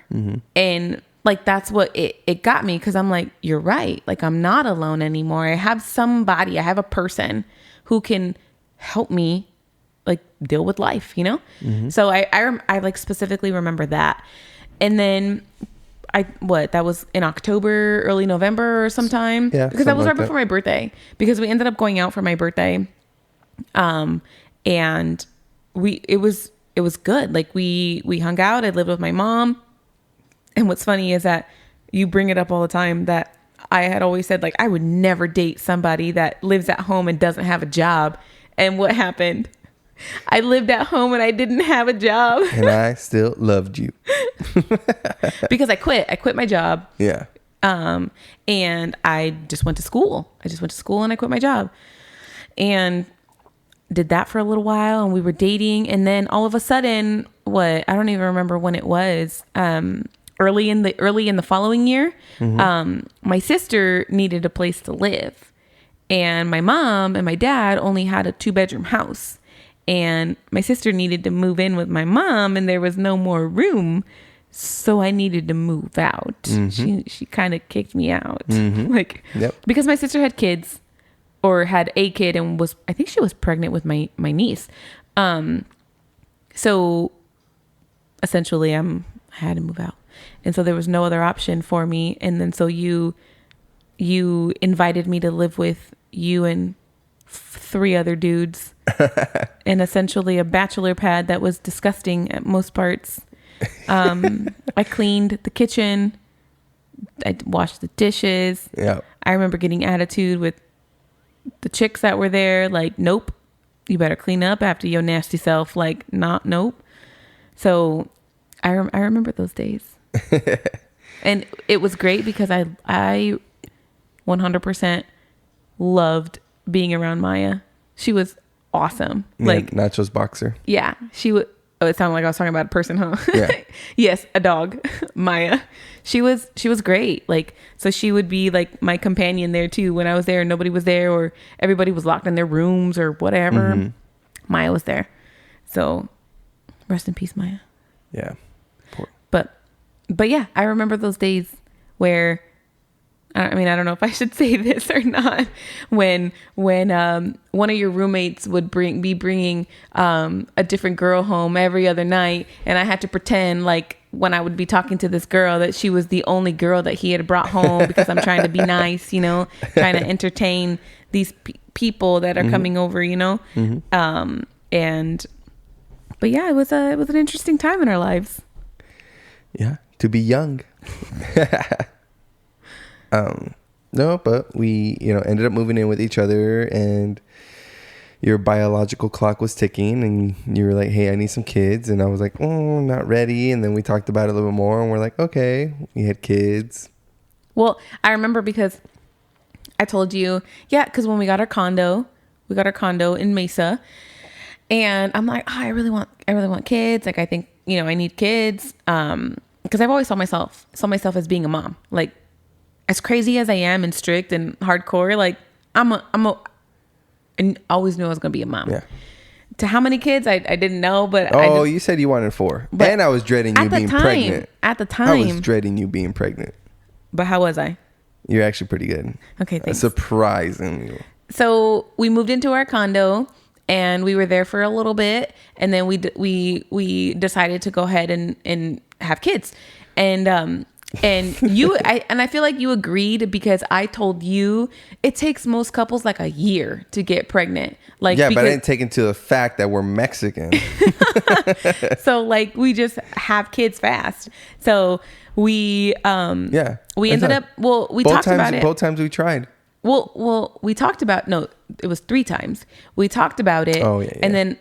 And like, that's what it got me. Cause I'm like, you're right. Like I'm not alone anymore. I have somebody, I have a person who can help me like deal with life, So I like specifically remember that. And then that was in October, early November or sometime. Yeah. Because that was right before my birthday, because we ended up going out for my birthday. And it was good. Like we hung out. I lived with my mom. And what's funny is that you bring it up all the time that I had always said, like, I would never date somebody that lives at home and doesn't have a job. And what happened? I lived at home and I didn't have a job. And I still loved you. Because I quit my job. Yeah. And I just went to school. And I quit my job. And did that for a little while, and we were dating. And then all of a sudden, I don't even remember when it was, early in the following year, my sister needed a place to live, and my mom and my dad only had a 2-bedroom house, and my sister needed to move in with my mom, and there was no more room. So I needed to move out. She kind of kicked me out, because my sister had kids. or had a kid and I think she was pregnant with my niece. So essentially I had to move out. And so there was no other option for me. And then so you invited me to live with you and 3 other dudes and essentially a bachelor pad that was disgusting at most parts. I cleaned the kitchen. I washed the dishes. Yeah. I remember getting attitude with the chicks that were there. Like, nope, you better clean up after your nasty self. Like, nope. So I remember those days. And it was great because I 100% loved being around Maya. She was awesome. Yeah, Like Nacho's boxer. Yeah, she would. Oh, it sounded like I was talking about a person, huh? Yeah. Yes, a dog, Maya. She was great. Like, so she would be like my companion there too when I was there and nobody was there or everybody was locked in their rooms or whatever. Mm-hmm. Maya was there. So rest in peace, Maya. Yeah. But yeah, I remember those days where, I mean, I don't know if I should say this or not, when one of your roommates would be bringing a different girl home every other night, and I had to pretend like when I would be talking to this girl that she was the only girl that he had brought home because I'm trying to be nice, you know, trying to entertain these people that are mm-hmm. coming over, you know. Mm-hmm. But yeah, it was an interesting time in our lives. Yeah, to be young. No, but we, ended up moving in with each other, and your biological clock was ticking, and you were like, hey, I need some kids. And I was like, oh, not ready. And then we talked about it a little bit more, and we're like, okay, we had kids. Well, I remember because I told you, because when we got our condo in Mesa, and I'm like, oh, I really want kids. Like, I think, I need kids. Because I've always saw myself as being a mom. Like, as crazy as I am and strict and hardcore, like and always knew I was going to be a mom. Yeah. To how many kids, I didn't know, but you said you wanted 4. And I was dreading you being pregnant. At the time. I was dreading you being pregnant. But how was I? You're actually pretty good. Okay, thanks. Surprisingly. So we moved into our condo, and we were there for a little bit, and then we decided to go ahead and have kids. And I feel like you agreed because I told you it takes most couples like a year to get pregnant. Like, yeah, but I didn't take into the fact that we're Mexican. So like we just have kids fast. So we ended up, we talked about it. Both times we tried. Well, we talked about, no, it was 3 times. We talked about it. Oh, yeah. And then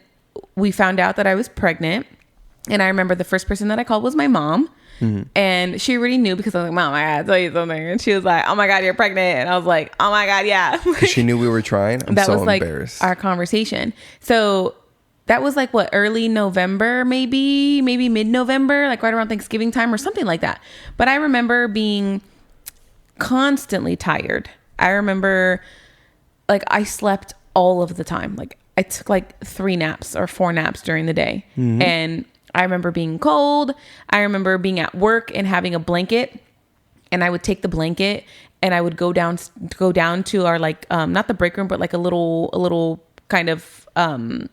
we found out that I was pregnant. And I remember the first person that I called was my mom. Mm-hmm. And she already knew because I was like, Mom, I gotta tell you something. And she was like, oh my God, you're pregnant. And I was like, oh my God, yeah. She knew we were trying. I'm so embarrassed. Our conversation. So that was like early November, maybe mid-November, like right around Thanksgiving time or something like that. But I remember being constantly tired. I remember like I slept all of the time. Like I took like 3 naps or 4 naps during the day. Mm-hmm. And I remember being cold. I remember being at work and having a blanket, and I would take the blanket and I would go down to our like not the break room, but like a little kind of little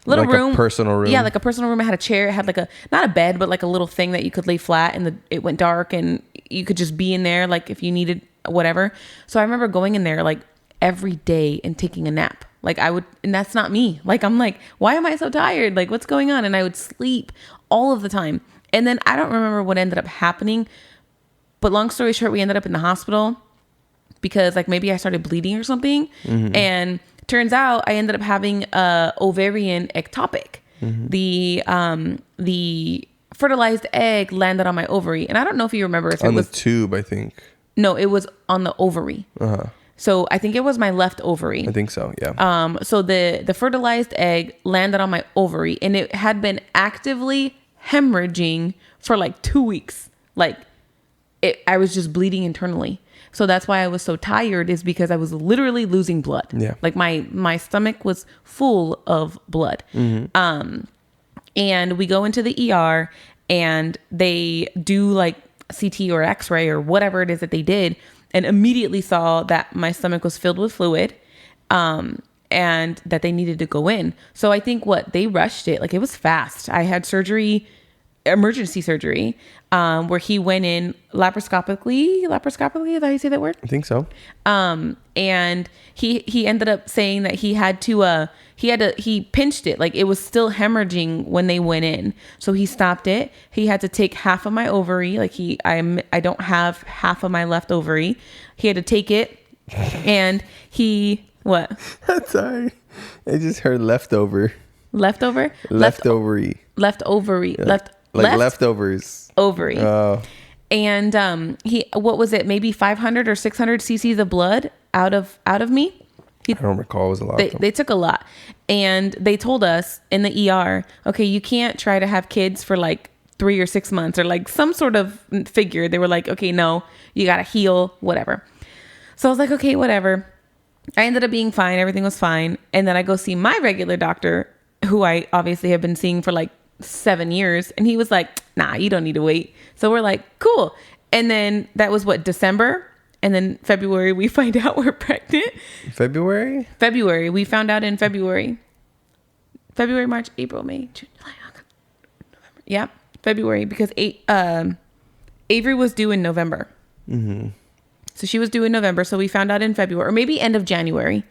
like room, a personal room. Yeah, like a personal room. It had a chair. It had like not a bed, but like a little thing that you could lay flat, and it went dark, and you could just be in there like if you needed whatever. So I remember going in there like every day and taking a nap. Like I would, and that's not me. Like, I'm like, why am I so tired? Like, what's going on? And I would sleep all of the time. And then I don't remember what ended up happening, but long story short, we ended up in the hospital because like maybe I started bleeding or something. Mm-hmm. And turns out I ended up having a ovarian ectopic. Mm-hmm. The fertilized egg landed on my ovary. And I don't know if you remember if on the tube, I think. No, it was on the ovary. Uh-huh. So I think it was my left ovary. I think so, yeah. So the fertilized egg landed on my ovary, and it had been actively hemorrhaging for like 2 weeks. Like I was just bleeding internally. So that's why I was so tired, is because I was literally losing blood. Yeah. Like my stomach was full of blood. Mm-hmm. And we go into the ER, and they do like CT or X-ray or whatever it is that they did. and immediately saw that my stomach was filled with fluid, and that they needed to go in. So I think they rushed it. Like, it was fast. I had surgery, emergency surgery, where he went in laparoscopically. Laparoscopically, is that how you say that word? I think so. And he ended up saying that he pinched it. Like, it was still hemorrhaging when they went in. So he stopped it. He had to take half of my ovary. Like, I don't have half of my left ovary. He had to take it, and what? Sorry. I just heard leftover. Leftover? Left ovary. Left ovary. Like leftovers. Ovary. Oh. And what was it? Maybe 500 or 600 cc's of blood out of me. I don't recall. It was a lot. They took a lot. And they told us in the ER, okay, you can't try to have kids for like 3 or 6 months or like some sort of figure. They were like, okay, no, you got to heal, whatever. So I was like, okay, whatever. I ended up being fine. Everything was fine. And then I go see my regular doctor, who I obviously have been seeing for like 7 years. And he was like, nah, you don't need to wait. So we're like, cool. And then that was December. And then February, we find out we're pregnant. February, we found out in February, March, April, May, June, July, August, November. Yeah, February, because Avery was due in November. Mm-hmm. So she was due in November. So we found out in February, or maybe end of January.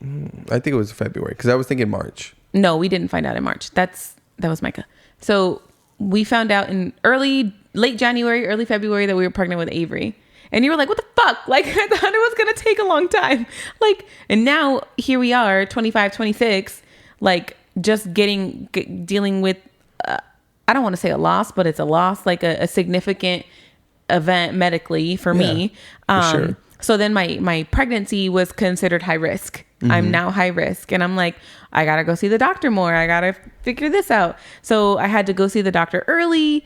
I think it was February, because I was thinking March. No, we didn't find out in March. That was Micah. So we found out in late January, early February that we were pregnant with Avery. And you were like, what the fuck? Like, I thought it was going to take a long time. Like, and now here we are, 25, 26, like just dealing with, I don't want to say a loss, but it's a loss, like a significant event medically for me. For sure. So then my pregnancy was considered high risk. Mm-hmm. I'm now high risk. And I'm like, I got to go see the doctor more. I got to figure this out. So I had to go see the doctor early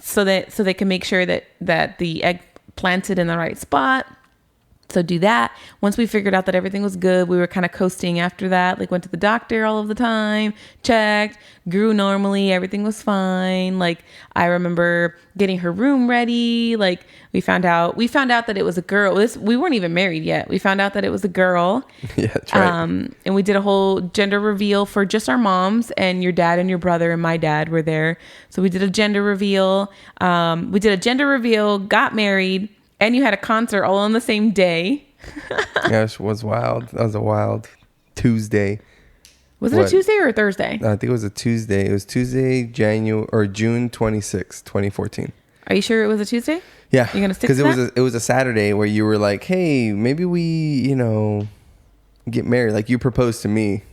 so they can make sure that the egg planted in the right spot. So do that. Once we figured out that everything was good, we were kind of coasting after that. Like, went to the doctor all of the time, checked, grew normally, everything was fine. Like, I remember getting her room ready. Like, we found out that it was a girl. We weren't even married yet. We found out that it was a girl. Yeah, that's right. And we did a whole gender reveal for just our moms, and your dad and your brother and my dad were there. So we did a gender reveal. Got married. And you had a concert all on the same day. Yeah, it was wild. That was a wild Tuesday. Was it a Tuesday or a Thursday? I think it was a Tuesday. It was Tuesday, June 26, 2014. Are you sure it was a Tuesday? Yeah. You're gonna stick to that? Because it was a Saturday where you were like, hey, maybe we, get married. Like, you proposed to me.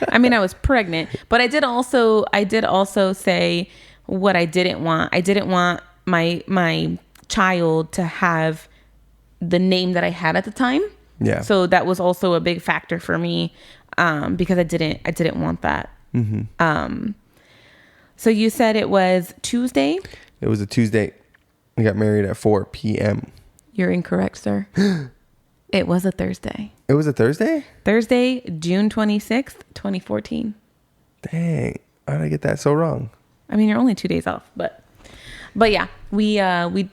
I mean, I was pregnant, but I did also say what I didn't want. I didn't want my child to have the name that I had at the time. Yeah. So that was also a big factor for me, because I didn't want that. Mm-hmm. So you said it was Tuesday? It was a Tuesday. We got married at 4 p.m. You're incorrect, sir. It was a Thursday. It was a Thursday? Thursday, June 26th, 2014. Dang. How did I get that so wrong? I mean, you're only 2 days off, but yeah, we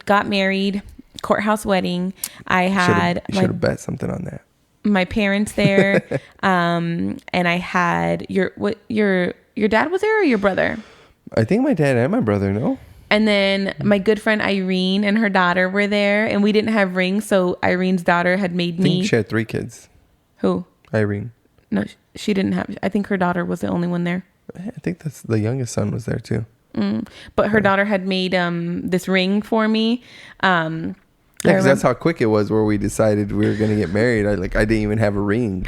got married, courthouse wedding. I had should have bet something on that. My parents there, and I had your dad was there, or your brother? I think my dad and my brother, no? And then my good friend Irene and her daughter were there, and we didn't have rings, so Irene's daughter had made me. I think she had 3 kids. Who? Irene. No, she didn't have. I think her daughter was the only one there. I think that's the youngest son was there too. But her daughter had made this ring for me. Yeah, because that's how quick it was where we decided we were going to get married. I didn't even have a ring.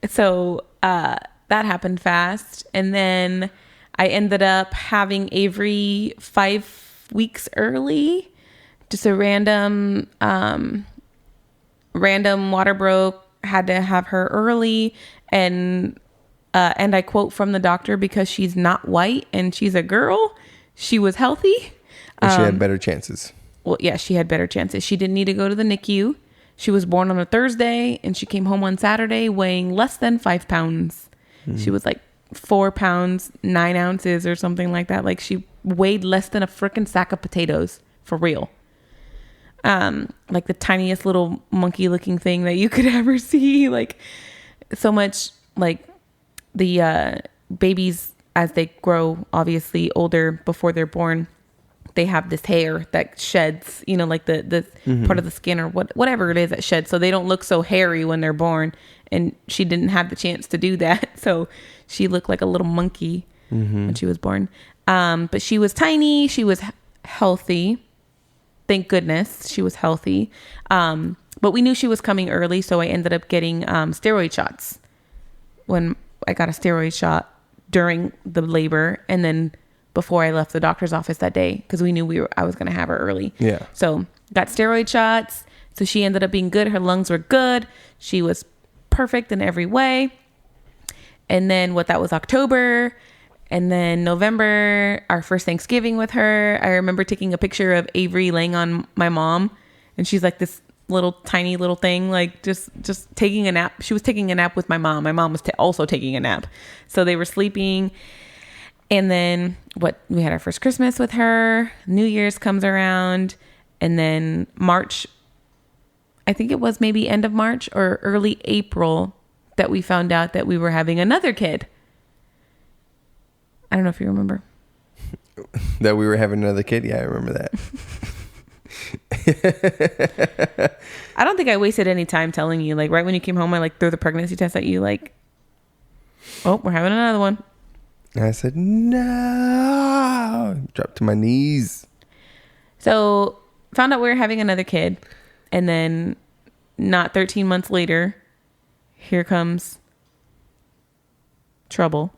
So that happened fast. And then I ended up having Avery 5 weeks early. Just a random water broke. Had to have her early. And I quote from the doctor, because she's not white and she's a girl, she was healthy. And she had better chances. Well, yeah, she had better chances. She didn't need to go to the NICU. She was born on a Thursday, and she came home on Saturday weighing less than 5 pounds. Mm-hmm. She was like 4 pounds, 9 ounces or something like that. Like, she weighed less than a freaking sack of potatoes, for real. like the tiniest little monkey looking thing that you could ever see. Like so much, like the babies, as they grow obviously older before they're born, they have this hair that sheds, you know, like the part of the skin or whatever it is that sheds. So they don't look so hairy when they're born. And she didn't have the chance to do that. So she looked like a little monkey when she was born. But she was tiny. She was healthy. Thank goodness she was healthy. But we knew she was coming early. So I ended up getting steroid shots. When I got a steroid shot during the labor, and then before I left the doctor's office that day, because we knew I was going to have her early. Yeah. So got steroid shots. So she ended up being good. Her lungs were good. She was perfect in every way. And then that was October. And then November, our first Thanksgiving with her. I remember taking a picture of Avery laying on my mom. And she's like this little tiny little thing, like just taking a nap. She was taking a nap with my mom. My mom was also taking a nap. So they were sleeping. And then we had our first Christmas with her. New Year's comes around. And then March, I think it was maybe end of March or early April that we found out that we were having another kid. I don't know if you remember. That we were having another kid? Yeah, I remember that. I don't think I wasted any time telling you. Like right when you came home, I like threw the pregnancy test at you like, oh, we're having another one. And I said, no. Dropped to my knees. So found out we were having another kid. And then not 13 months later, here comes trouble.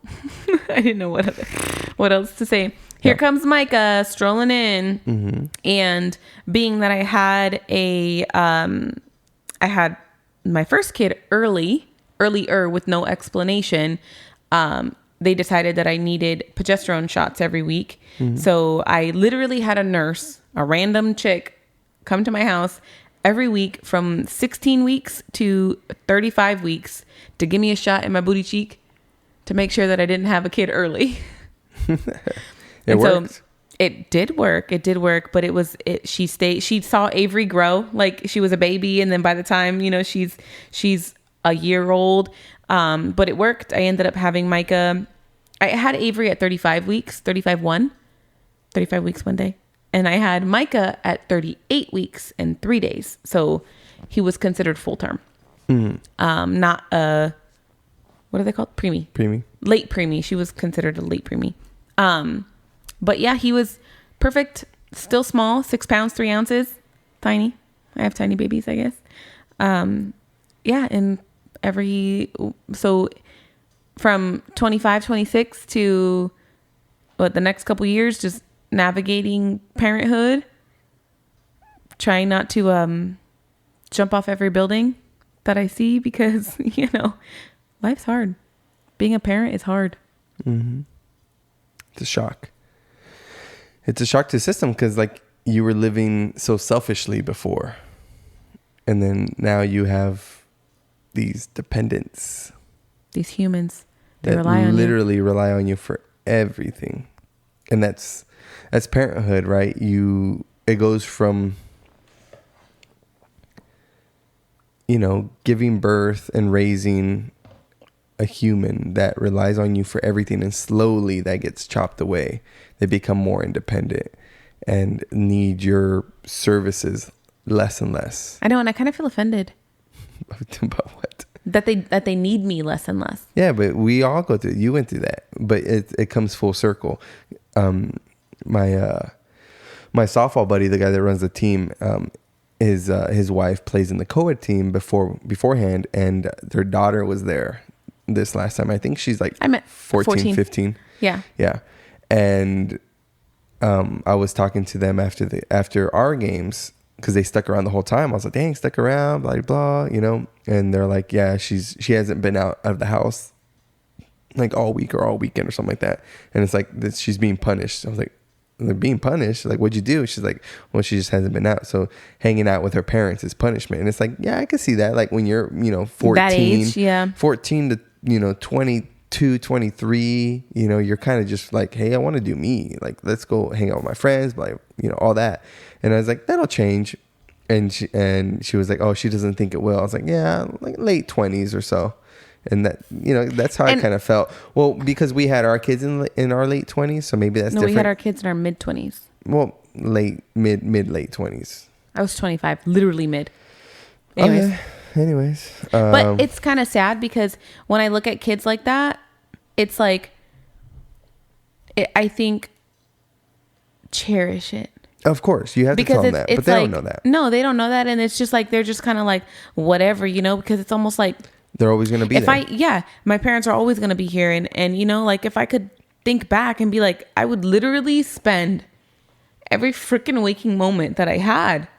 I didn't know what else to say. Here comes Micah strolling in. Mm-hmm. And being that I had I had my first kid earlier with no explanation, they decided that I needed progesterone shots every week. Mm-hmm. So I literally had a nurse, a random chick, come to my house every week from 16 weeks to 35 weeks to give me a shot in my booty cheek to make sure that I didn't have a kid early. It worked. So it did work. But she saw Avery grow like she was a baby. And then by the time, you know, she's a year old. But it worked. I ended up having Micah. I had Avery at 35 weeks one day. And I had Micah at 38 weeks and 3 days. So he was considered full term. Mm-hmm. Not a, what are they called? Preemie. Late preemie. She was considered a late preemie. But yeah, he was perfect. Still small, 6 pounds, 3 ounces. Tiny. I have tiny babies, I guess. Yeah. And so from 25, 26 to the next couple years, just navigating parenthood, trying not to jump off every building that I see because, you know, life's hard. Being a parent is hard. Mm-hmm. It's a shock. It's a shock to the system because like you were living so selfishly before. And then now you have these dependents. These humans. They literally rely on you for everything. And that's parenthood, right? It goes from, you know, giving birth and raising a human that relies on you for everything, and slowly that gets chopped away. They become more independent and need your services less and less. I know, and I kind of feel offended. About what? That they need me less and less. Yeah, but we all go through. You went through that, but it comes full circle. My softball buddy, the guy that runs the team, his wife plays in the co-ed team beforehand, and their daughter was there this last time. I think she's like 14, 15. Yeah. And I was talking to them after our games because they stuck around the whole time. I was like, dang, stuck around, blah, blah, you know? And they're like, yeah, she hasn't been out of the house like all week or all weekend or something like that. And it's like, she's being punished. I was like, they're being punished? Like, what'd you do? She's like, well, she just hasn't been out. So hanging out with her parents is punishment. And it's like, yeah, I can see that. Like when you're, you know, 14, that age, yeah. 14 to, you know, 22, 23, you know, you're kind of just like, hey, I want to do me. Like, let's go hang out with my friends, like, you know, all that. And I was like, that'll change. And she was like, oh, she doesn't think it will. I was like, yeah, like late 20s or so. And that, that's how I kind of felt. Well, because we had our kids in our late 20s, so maybe that's different. We had our kids in our mid 20s. Well, late 20s. I was 25, literally mid. Anyways. But it's kind of sad because when I look at kids like that, it's like, I think, cherish it. Of course, you have to tell them that, but they don't know that. No, they don't know that, and it's just like they're just kind of like whatever, because it's almost like they're always going to be there. My parents are always going to be here, and like if I could think back and be like, I would literally spend every freaking waking moment that I had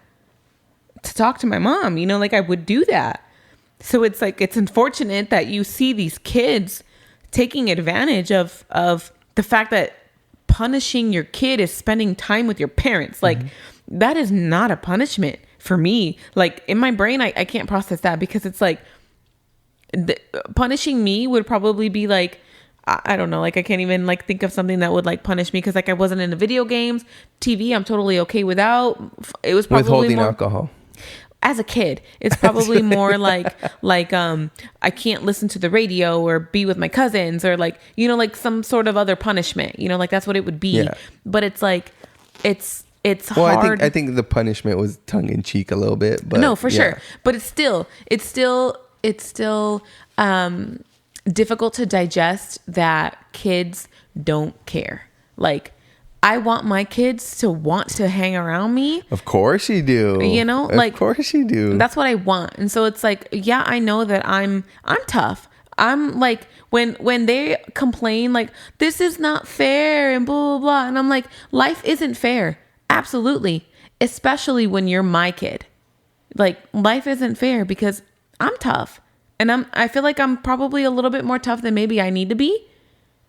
to talk to my mom, like I would do that. So it's like it's unfortunate that you see these kids taking advantage of the fact that punishing your kid is spending time with your parents. Like that is not a punishment for me. Like in my brain, I can't process that because it's like punishing me would probably be like, I don't know, like I can't even like think of something that would like punish me because like I wasn't into video games. TV, I'm totally okay without. It was probably withholding alcohol. As a kid, it's probably more like I can't listen to the radio or be with my cousins or like some sort of other punishment, like that's what it would be. Yeah. But it's like it's hard. I think the punishment was tongue in cheek a little bit, but no, for sure. But it's still difficult to digest that kids don't care. Like I want my kids to want to hang around me. Of course you do. Like of course you do. That's what I want. And so it's like, yeah, I know that I'm tough. I'm like when they complain like this is not fair and blah blah blah, and I'm like, life isn't fair. Absolutely. Especially when you're my kid. Like life isn't fair because I'm tough. And I feel like I'm probably a little bit more tough than maybe I need to be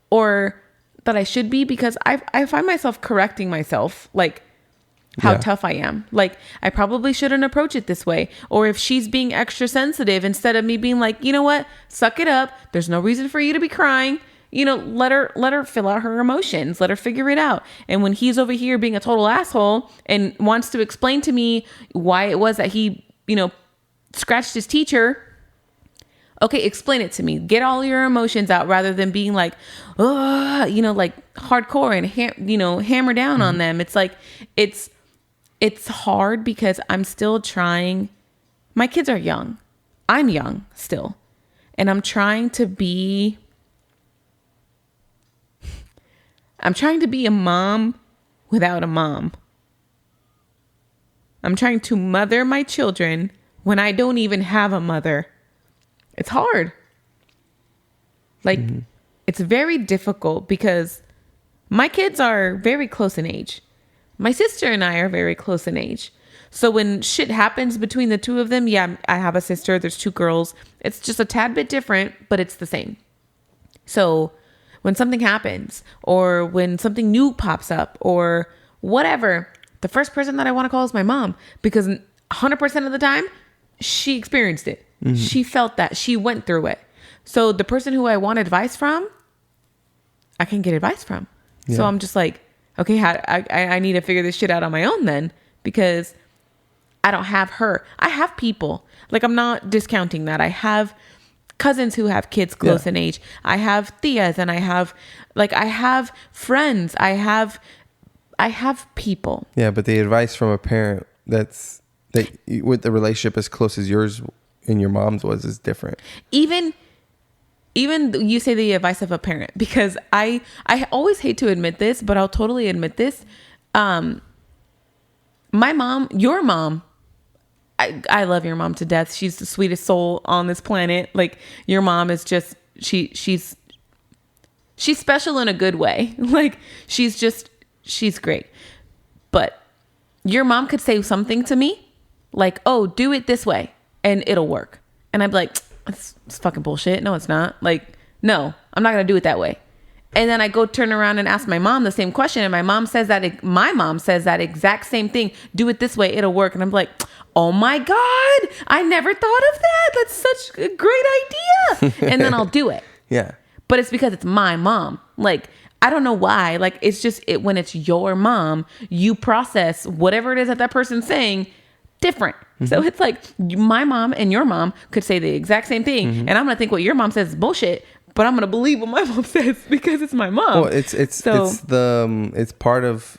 or that I should be, because I find myself correcting myself, like how tough I am. Like I probably shouldn't approach it this way. Or if she's being extra sensitive, instead of me being like, you know what, suck it up. There's no reason for you to be crying. Let her fill out her emotions. Let her figure it out. And when he's over here being a total asshole and wants to explain to me why it was that he, scratched his teacher. Okay, explain it to me. Get all your emotions out rather than being like, like hardcore and hammer down on them. It's like it's hard because I'm still trying. My kids are young. I'm young still. And I'm trying to be a mom without a mom. I'm trying to mother my children when I don't even have a mother. It's hard. Like, it's very difficult because my kids are very close in age. My sister and I are very close in age. So when shit happens between the two of them, yeah, I have a sister. There's two girls. It's just a tad bit different, but it's the same. So when something happens or when something new pops up or whatever, the first person that I want to call is my mom, because 100% of the time she experienced it. She felt that. She went through it. So the person who I want advice from, I can get advice from. Yeah. So I'm just like, okay, I need to figure this shit out on my own then, because I don't have her. I have people. Like, I'm not discounting that. I have cousins who have kids close in age. I have tias and I have friends. I have people. Yeah, but the advice from a parent that with the relationship as close as yours and your mom's was is different. Even you say the advice of a parent, because I always hate to admit this, but I'll totally admit this. My mom, your mom, I love your mom to death. She's the sweetest soul on this planet. Like, your mom is just, she's special in a good way. Like, she's great. But your mom could say something to me like, oh, do it this way and it'll work. And I'd be like, it's fucking bullshit. No, it's not. Like, no, I'm not going to do it that way. And then I go turn around and ask my mom the same question. And my mom says that exact same thing. Do it this way. It'll work. And I'm like, oh my God, I never thought of that. That's such a great idea. And then I'll do it. Yeah. But it's because it's my mom. Like, I don't know why. Like, it's just when it's your mom, you process whatever it is that person's saying different. So it's like my mom and your mom could say the exact same thing, and I'm gonna think what your mom says is bullshit, but I'm gonna believe what my mom says because it's my mom. Well, it's part of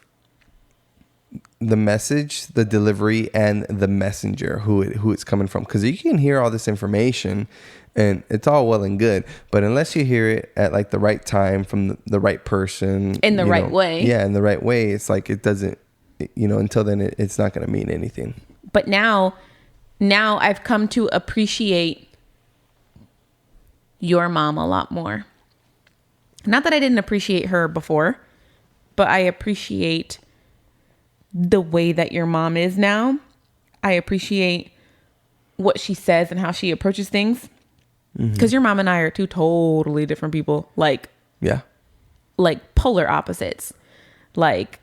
the message, the delivery, and the messenger who it's coming from. Because you can hear all this information, and it's all well and good, but unless you hear it at like the right time from the right person in the right way, in the right way, it's like it doesn't, until then it's not going to mean anything. But now I've come to appreciate your mom a lot more. Not that I didn't appreciate her before, but I appreciate the way that your mom is now. I appreciate what she says and how she approaches things. Because your mom and I are two totally different people. Like polar opposites. Like,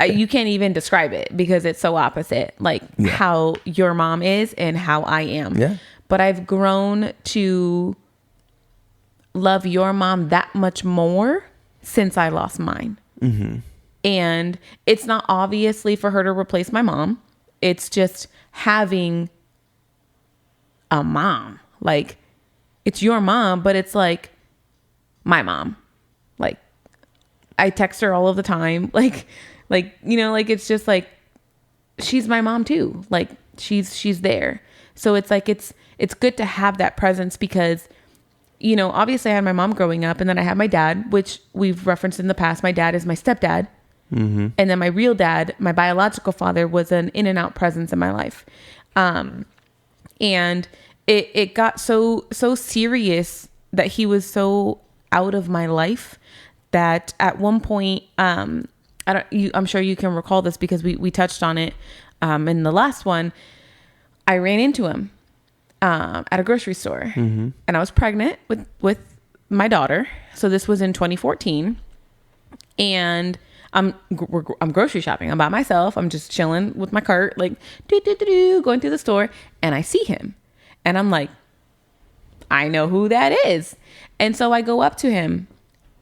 you can't even describe it because it's so opposite. Like how your mom is and how I am. Yeah. But I've grown to love your mom that much more since I lost mine. And it's not obviously for her to replace my mom. It's just having a mom. Like, it's your mom, but it's like my mom. Like, I text her all of the time. Like, it's just like, she's my mom too. Like, she's there. So it's like, it's good to have that presence because, obviously I had my mom growing up, and then I had my dad, which we've referenced in the past. My dad is my stepdad. And then my real dad, my biological father, was an in and out presence in my life. And it got so serious that he was so out of my life that at one point, I'm sure you can recall this because we touched on it in the last one. I ran into him at a grocery store, and I was pregnant with my daughter. So this was in 2014, and I'm grocery shopping. I'm by myself. I'm just chilling with my cart, like going through the store, and I see him, and I'm like, I know who that is. And so I go up to him,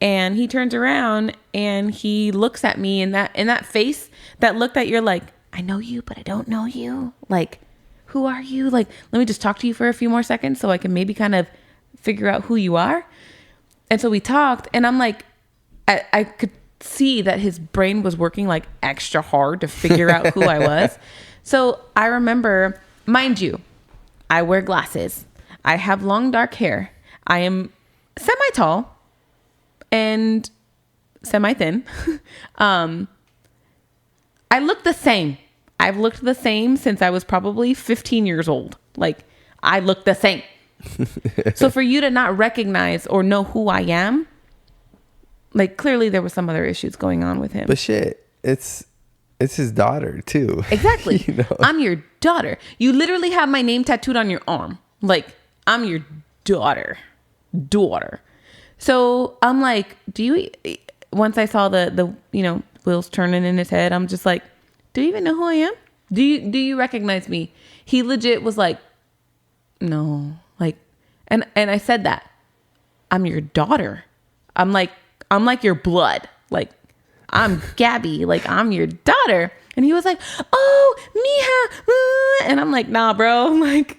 and he turns around and he looks at me, in that face, that look that you're like, I know you, but I don't know you. Like, who are you? Like, let me just talk to you for a few more seconds so I can maybe kind of figure out who you are. And so we talked, and I'm like, I could see that his brain was working like extra hard to figure out who I was. So I remember, mind you, I wear glasses. I have long dark hair. I am semi-tall and semi-thin. I look the same. I've looked the same since I was probably 15 years old. Like, I look the same. So for you to not recognize or know who I am, like, clearly there was some other issues going on with him. But shit, it's his daughter too. Exactly. I'm your daughter. You literally have my name tattooed on your arm. Like, I'm your daughter. So I'm like, once I saw the wheels turning in his head, I'm just like, do you even know who I am? Do you recognize me? He legit was like, no. Like, and I said that. I'm your daughter. I'm like your blood. Like, I'm Gabby. Like, I'm your daughter. And he was like, oh, mija. And I'm like, nah, bro. Like,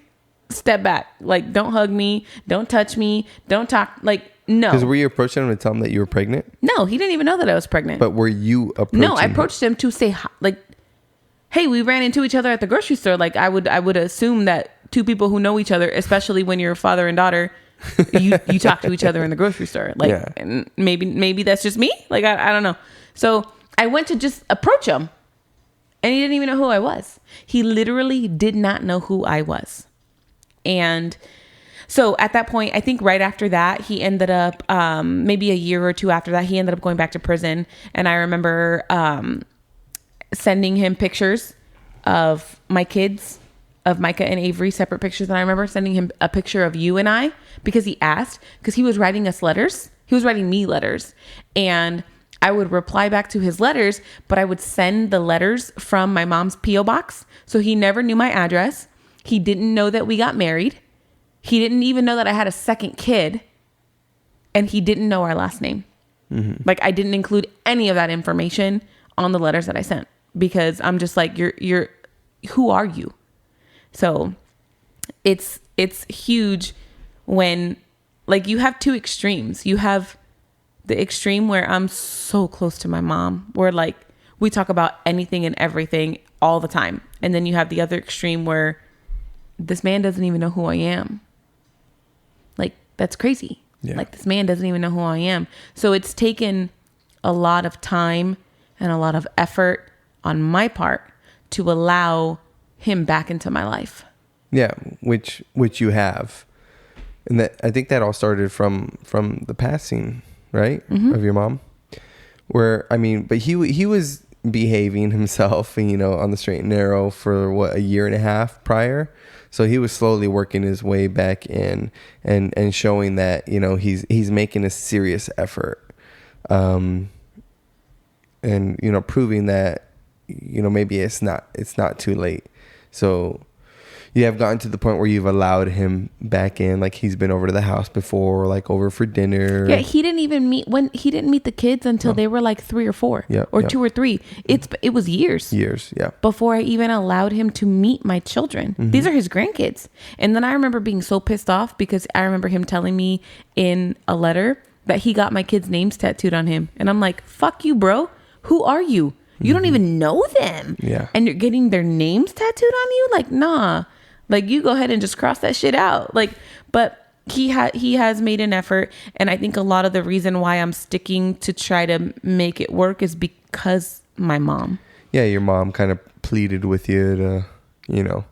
step back. Like, don't hug me. Don't touch me. Don't talk. Like, no. Because were you approaching him to tell him that you were pregnant? No, he didn't even know that I was pregnant. But were you approaching No, I approached him to say, hi, like, hey, we ran into each other at the grocery store. Like, I would assume that two people who know each other, especially when you're father and daughter, you talk to each other in the grocery store. Like, yeah. And maybe that's just me. Like, I don't know. So I went to just approach him, and he didn't even know who I was. He literally did not know who I was. And so at that point, I think right after that, he ended up, maybe a year or two after that, he ended up going back to prison. And I remember sending him pictures of my kids, of Micah and Avery, separate pictures. And I remember sending him a picture of you and I, because he asked, because he was writing us letters. He was writing me letters, and I would reply back to his letters, but I would send the letters from my mom's P.O. box. So he never knew my address. He didn't know that we got married. He didn't even know that I had a second kid, and he didn't know our last name. Mm-hmm. Like, I didn't include any of that information on the letters that I sent, because I'm just like, you're who are you? So it's huge when, like, you have two extremes. You have the extreme where I'm so close to my mom, where like we talk about anything and everything all the time. And then you have the other extreme where this man doesn't even know who I am. Like, that's crazy. Yeah. Like, this man doesn't even know who I am. So it's taken a lot of time and a lot of effort on my part to allow him back into my life. Yeah, which you have. And that, I think that all started from the passing, right? Mm-hmm. Of your mom. Where, I mean, but he was behaving himself, you know, on the straight and narrow for what, a year and a half prior. So he was slowly working his way back in and showing that, you know, he's making a serious effort. And, you know, proving that, you know, maybe it's not too late. So you have gotten to the point where you've allowed him back in, like he's been over to the house before, like over for dinner. Yeah, he didn't meet the kids until they were like 3 or 4, or 2 or 3. It was years. Yeah. Before I even allowed him to meet my children. Mm-hmm. These are his grandkids. And then I remember being so pissed off because I remember him telling me in a letter that he got my kids' names tattooed on him. And I'm like, fuck you, bro. Who are you? You don't even know them. Yeah. And you're getting their names tattooed on you? Like, nah. Like, you go ahead and just cross that shit out. Like, but he has made an effort. And I think a lot of the reason why I'm sticking to try to make it work is because my mom. Yeah, your mom kind of pleaded with you to, you know,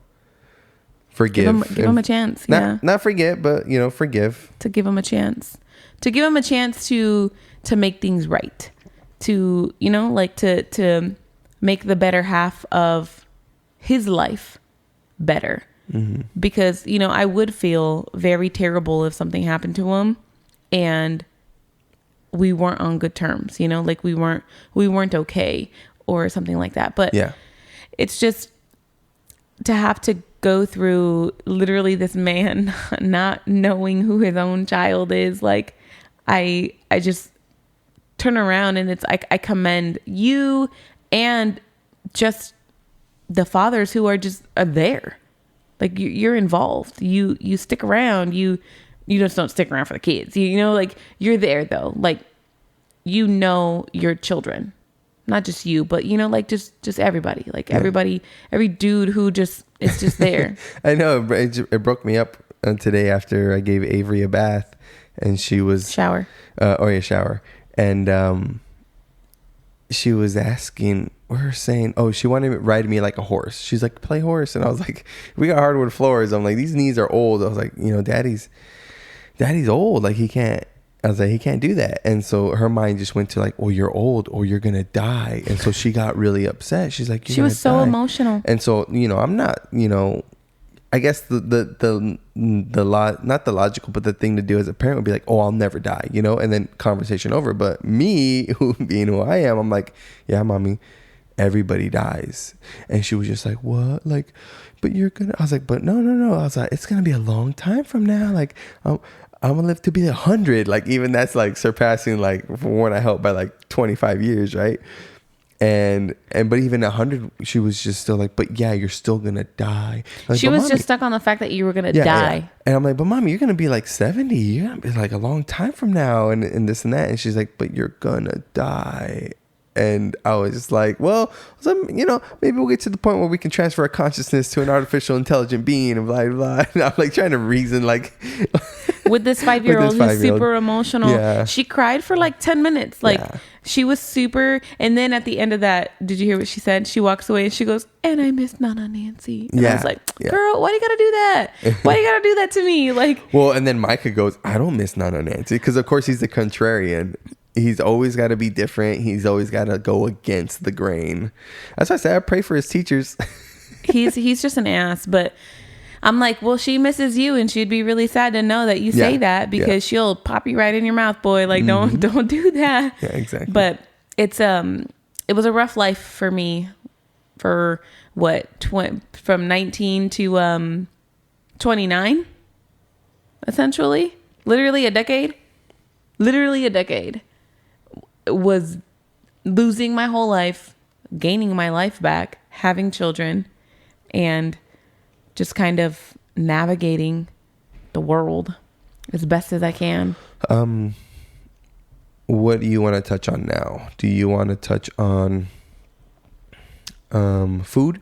forgive. Give him a chance. Not forget, but, you know, forgive. To give him a chance. To give him a chance to make things right. To, you know, like to make the better half of his life better. Mm-hmm. Because, you know, I would feel very terrible if something happened to him and we weren't on good terms, you know, like we weren't okay or something like that. But yeah, it's just to have to go through literally this man not knowing who his own child is. Like, I just turn around and it's like, I commend you and just the fathers who are there. Like, you're involved. You stick around. You just don't stick around for the kids. You know, like, you're there though. Like, you know your children, not just you, but, you know, like just everybody. Like, everybody, every dude who just is just there. I know it broke me up today after I gave Avery a bath, and she was shower, and she was asking. We're saying, she wanted to ride me like a horse. She's like, play horse. And I was like, we got hardwood floors. I'm like, these knees are old. I was like, you know, daddy's old. Like, he can't do that. And so her mind just went to like, oh, you're old or you're going to die. And so she got really upset. She's like, she was so emotional. And so, you know, I'm not, you know, I guess the not the logical, but the thing to do as a parent would be like, oh, I'll never die, you know, and then conversation over. But me, being who I am, I'm like, yeah, mommy, everybody dies. And she was just like, what? Like, but you're gonna, I was like, but no. I was like, it's gonna be a long time from now. Like, I'm gonna live to be 100. Like, even that's like surpassing, like, from when I helped by like 25 years, right? And but even 100, she was just still like, but yeah, you're still gonna die. Like, she was just stuck on the fact that you were gonna die. Yeah. And I'm like, but mommy, you're gonna be like 70. You're gonna be like a long time from now, and this and that. And she's like, but you're gonna die. And I was just like, well, you know, maybe we'll get to the point where we can transfer our consciousness to an artificial intelligent being and blah, blah. And I'm like trying to reason, like, with this 5-year-old who's super emotional. Yeah. She cried for like 10 minutes. Like, she was super. And then at the end of that, did you hear what she said? She walks away and she goes, and I miss Nana Nancy. And I was like, girl, why do you gotta do that? Why do you gotta do that to me? Like, well, and then Micah goes, I don't miss Nana Nancy. Because of course he's the contrarian. He's always got to be different. He's always got to go against the grain. That's why I say I pray for his teachers. he's just an ass. But I'm like, well, she misses you, and she'd be really sad to know that you say that, because she'll pop you right in your mouth, boy. Like, don't do that. Yeah, exactly. But it's it was a rough life for me, for what, from 19 to 29, essentially, literally a decade. Was losing my whole life, gaining my life back, having children, and just kind of navigating the world as best as I can. What do you want to touch on now? Do you want to touch on food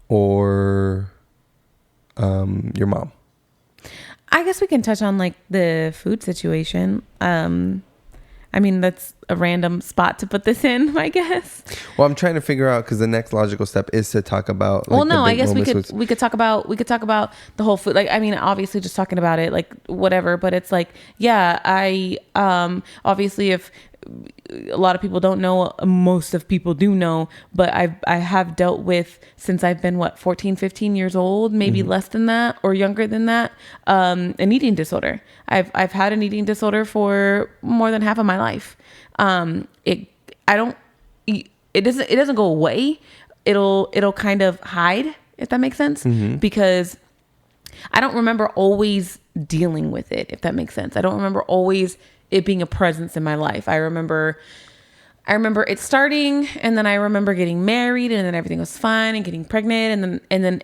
or your mom? I guess we can touch on like the food situation. I mean, that's a random spot to put this in, I guess. Well, I'm trying to figure out, because the next logical step is to talk about. Like, well, no, I guess we could talk about the whole food. Like, I mean, obviously, just talking about it, like whatever. But it's like, yeah, I obviously, if a lot of people don't know, most of people do know, but I have dealt with, since I've been 14, 15 years old, maybe less than that or younger than that, an eating disorder. I've had an eating disorder for more than half of my life. It doesn't go away. It'll kind of hide, if that makes sense, because I don't remember always dealing with it, if that makes sense. I don't remember always it being a presence in my life. I remember it starting, and then I remember getting married, and then everything was fine, and getting pregnant, and then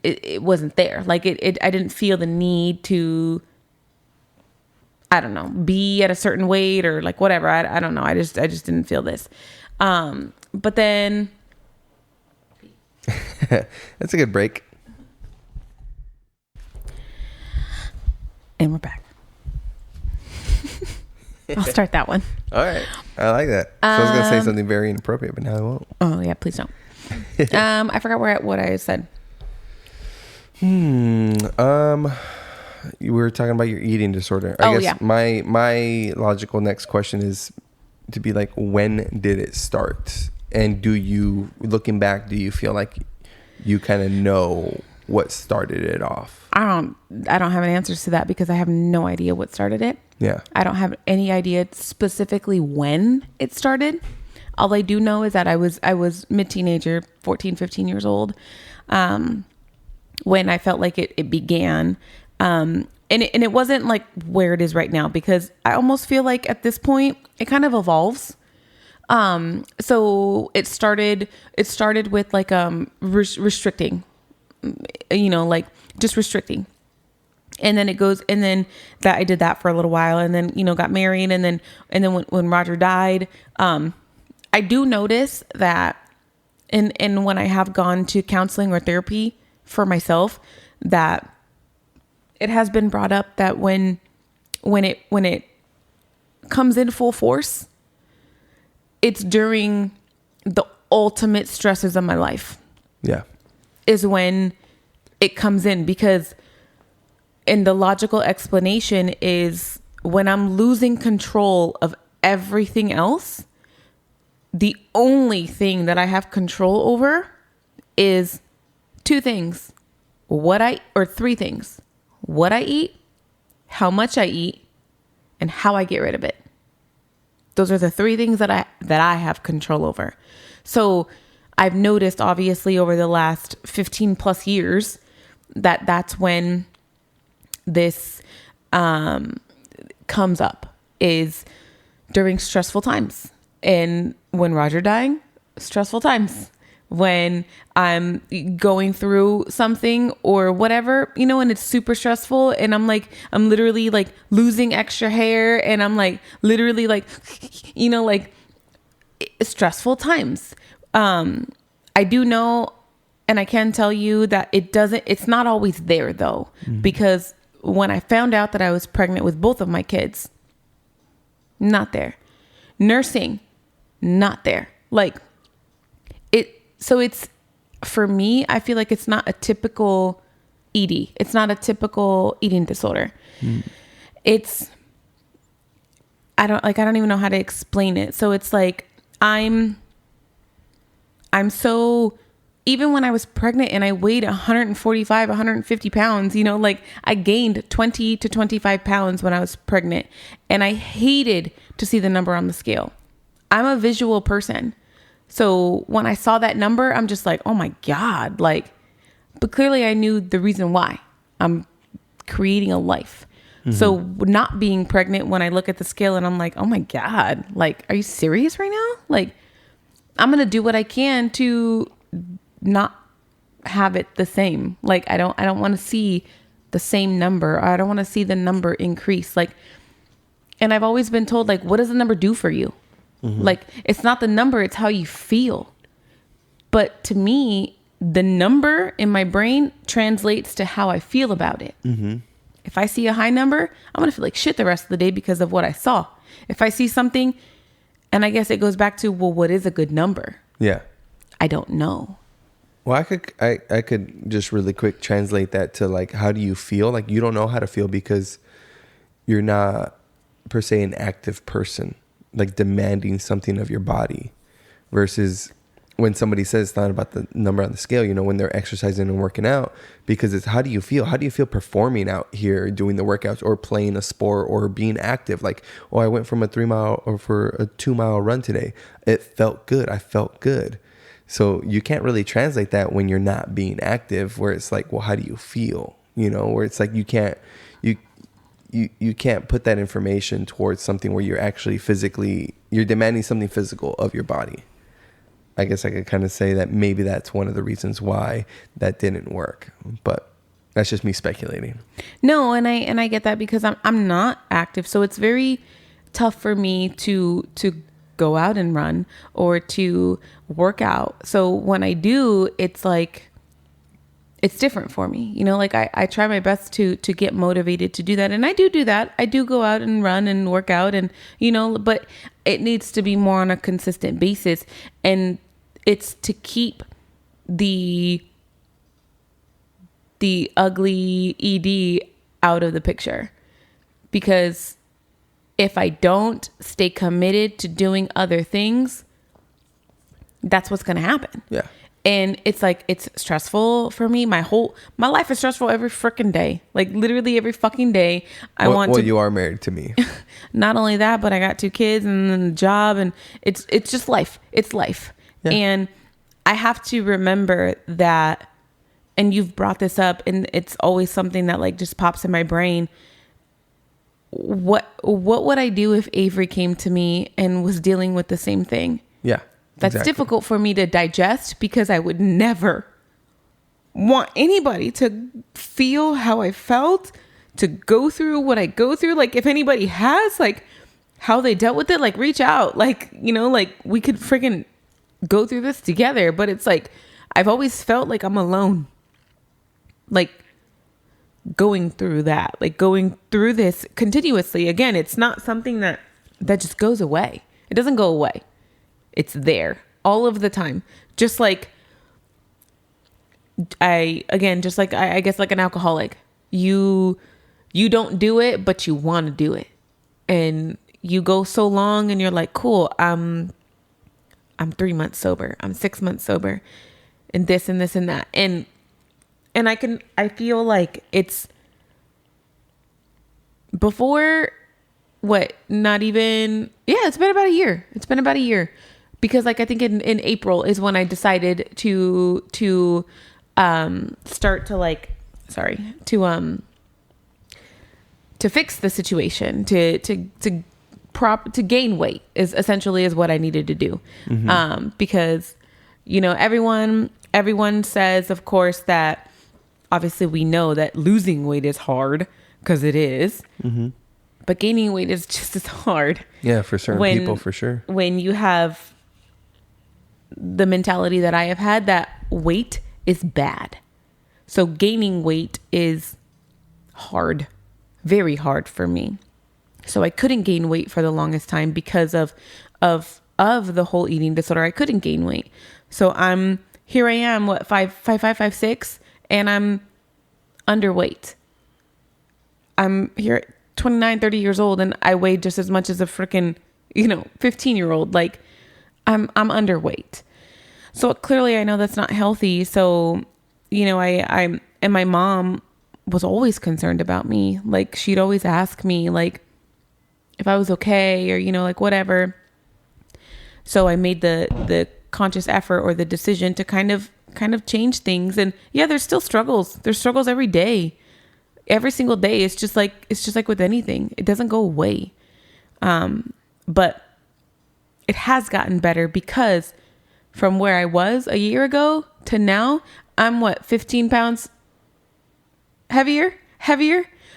it wasn't there. Like I didn't feel the need to, I don't know, be at a certain weight or like whatever. I don't know. I just didn't feel this. But then that's a good break. And we're back. I'll start that one. All right. I like that. So I was going to say something very inappropriate, but now I won't. Oh, yeah. Please don't. I forgot what I said. You were talking about your eating disorder. I guess my logical next question is to be like, when did it start? And looking back, do you feel like you kind of know what started it off? I don't have any answers to that, because I have no idea what started it. Yeah. I don't have any idea specifically when it started. All I do know is that I was mid-teenager, 14, 15 years old, when I felt like it began. And it wasn't like where it is right now, because I almost feel like at this point it kind of evolves. So it started with like restricting, like just restricting. And then it goes, and then that I did that for a little while, and then, got married. And then when Roger died, I do notice that, and when I have gone to counseling or therapy for myself, that it has been brought up that when it comes in full force, it's during the ultimate stresses of my life. Yeah. Is when it comes in, because and the logical explanation is when I'm losing control of everything else, the only thing that I have control over is three things: what I eat, how much I eat, and how I get rid of it. Those are the three things that I have control over. So I've noticed, obviously, over the last 15 plus years, that's when this comes up, is during stressful times. And when Roger dying, stressful times. When I'm going through something or whatever, and it's super stressful, and I'm literally like losing extra hair, and I'm like literally like, stressful times. I do know, and I can tell you that it's not always there though, because when I found out that I was pregnant with both of my kids, not there. Nursing, not there. So it's, for me, I feel like it's not a typical ED. It's not a typical eating disorder. It's, I don't even know how to explain it. So it's like, I'm so, even when I was pregnant and I weighed 145, 150 pounds, I gained 20 to 25 pounds when I was pregnant, and I hated to see the number on the scale. I'm a visual person. So when I saw that number, I'm just like, oh my God, but clearly I knew the reason why. I'm creating a life. So not being pregnant, when I look at the scale and I'm like, oh my God, are you serious right now? I'm going to do what I can to not have it the same. Like, I don't want to see the same number. I don't want to see the number increase. Like, and I've always been told, like, what does the number do for you? Like, it's not the number, it's how you feel. But to me, the number in my brain translates to how I feel about it. If I see a high number, I'm going to feel like shit the rest of the day because of what I saw. If I see something, and I guess it goes back to, well, what is a good number? Yeah. I don't know. Well, I could just really quick translate that to like, how do you feel? Like, you don't know how to feel because you're not per se an active person, like demanding something of your body, versus when somebody says it's not about the number on the scale, you know, when they're exercising and working out, because it's how do you feel? How do you feel performing out here, doing the workouts or playing a sport or being active? Like, oh, I went from a 3 mile or for a 2 mile run today. It felt good. I felt good. So you can't really translate that when you're not being active, where it's like, well, how do you feel? You know, where it's like you can't put that information towards something where you're actually you're demanding something physical of your body. I guess I could kind of say that maybe that's one of the reasons why that didn't work, but that's just me speculating. No, and I get that because I'm not active, so it's very tough for me to go out and run or to work out. So when I do, it's like, it's different for me, you know, like I try my best to get motivated to do that. And I do that. I do go out and run and work out and, you know, but it needs to be more on a consistent basis. And it's to keep the ugly ED out of the picture, because if I don't stay committed to doing other things, that's what's going to happen. Yeah. And it's like, it's stressful for me. My life is stressful every freaking day. Like literally every fucking day. Well, you are married to me. Not only that, but I got 2 kids and then a job, and it's just life. It's life. Yeah. And I have to remember that, and you've brought this up, and it's always something that like just pops in my brain. What would I do if Avery came to me and was dealing with the same thing? Yeah. That's exactly difficult for me to digest, because I would never want anybody to feel how I felt, to go through what I go through. Like, if anybody has like how they dealt with it, like reach out, like, you know, like we could freaking go through this together. But it's like, I've always felt like I'm alone, like going through that, like going through this continuously. Again, it's not something that just goes away. It doesn't go away. It's there all of the time. Just like I guess like an alcoholic, you don't do it, but you want to do it. And you go so long and you're like, cool, I'm 3 months sober. I'm 6 months sober, and this and this and that. And I feel like it's before not even, it's been about a year. It's been about a year. Because like, I think in April is when I decided to start to like, to fix the situation, to gain weight is essentially what I needed to do. Mm-hmm. Because, you know, everyone says, of course, that obviously we know that losing weight is hard, because it is. Mm-hmm. But gaining weight is just as hard. Yeah, for certain people, for sure. When you have the mentality that I have had, that weight is bad. So gaining weight is hard, very hard for me. So I couldn't gain weight for the longest time because of the whole eating disorder. I couldn't gain weight. So I am 5'5", and I'm underweight. I'm here at 29, 30 years old, and I weigh just as much as a freaking, 15-year-old. Like, I'm underweight. So clearly I know that's not healthy. So, and my mom was always concerned about me. Like, she'd always ask me, like, if I was okay, or, like, whatever. So I made the conscious effort, or the decision, to kind of change things. And yeah, there's still struggles. There's struggles every day. Every single day. It's just like with anything. It doesn't go away. But it has gotten better, because from where I was a year ago to now, I'm what, 15 pounds heavier.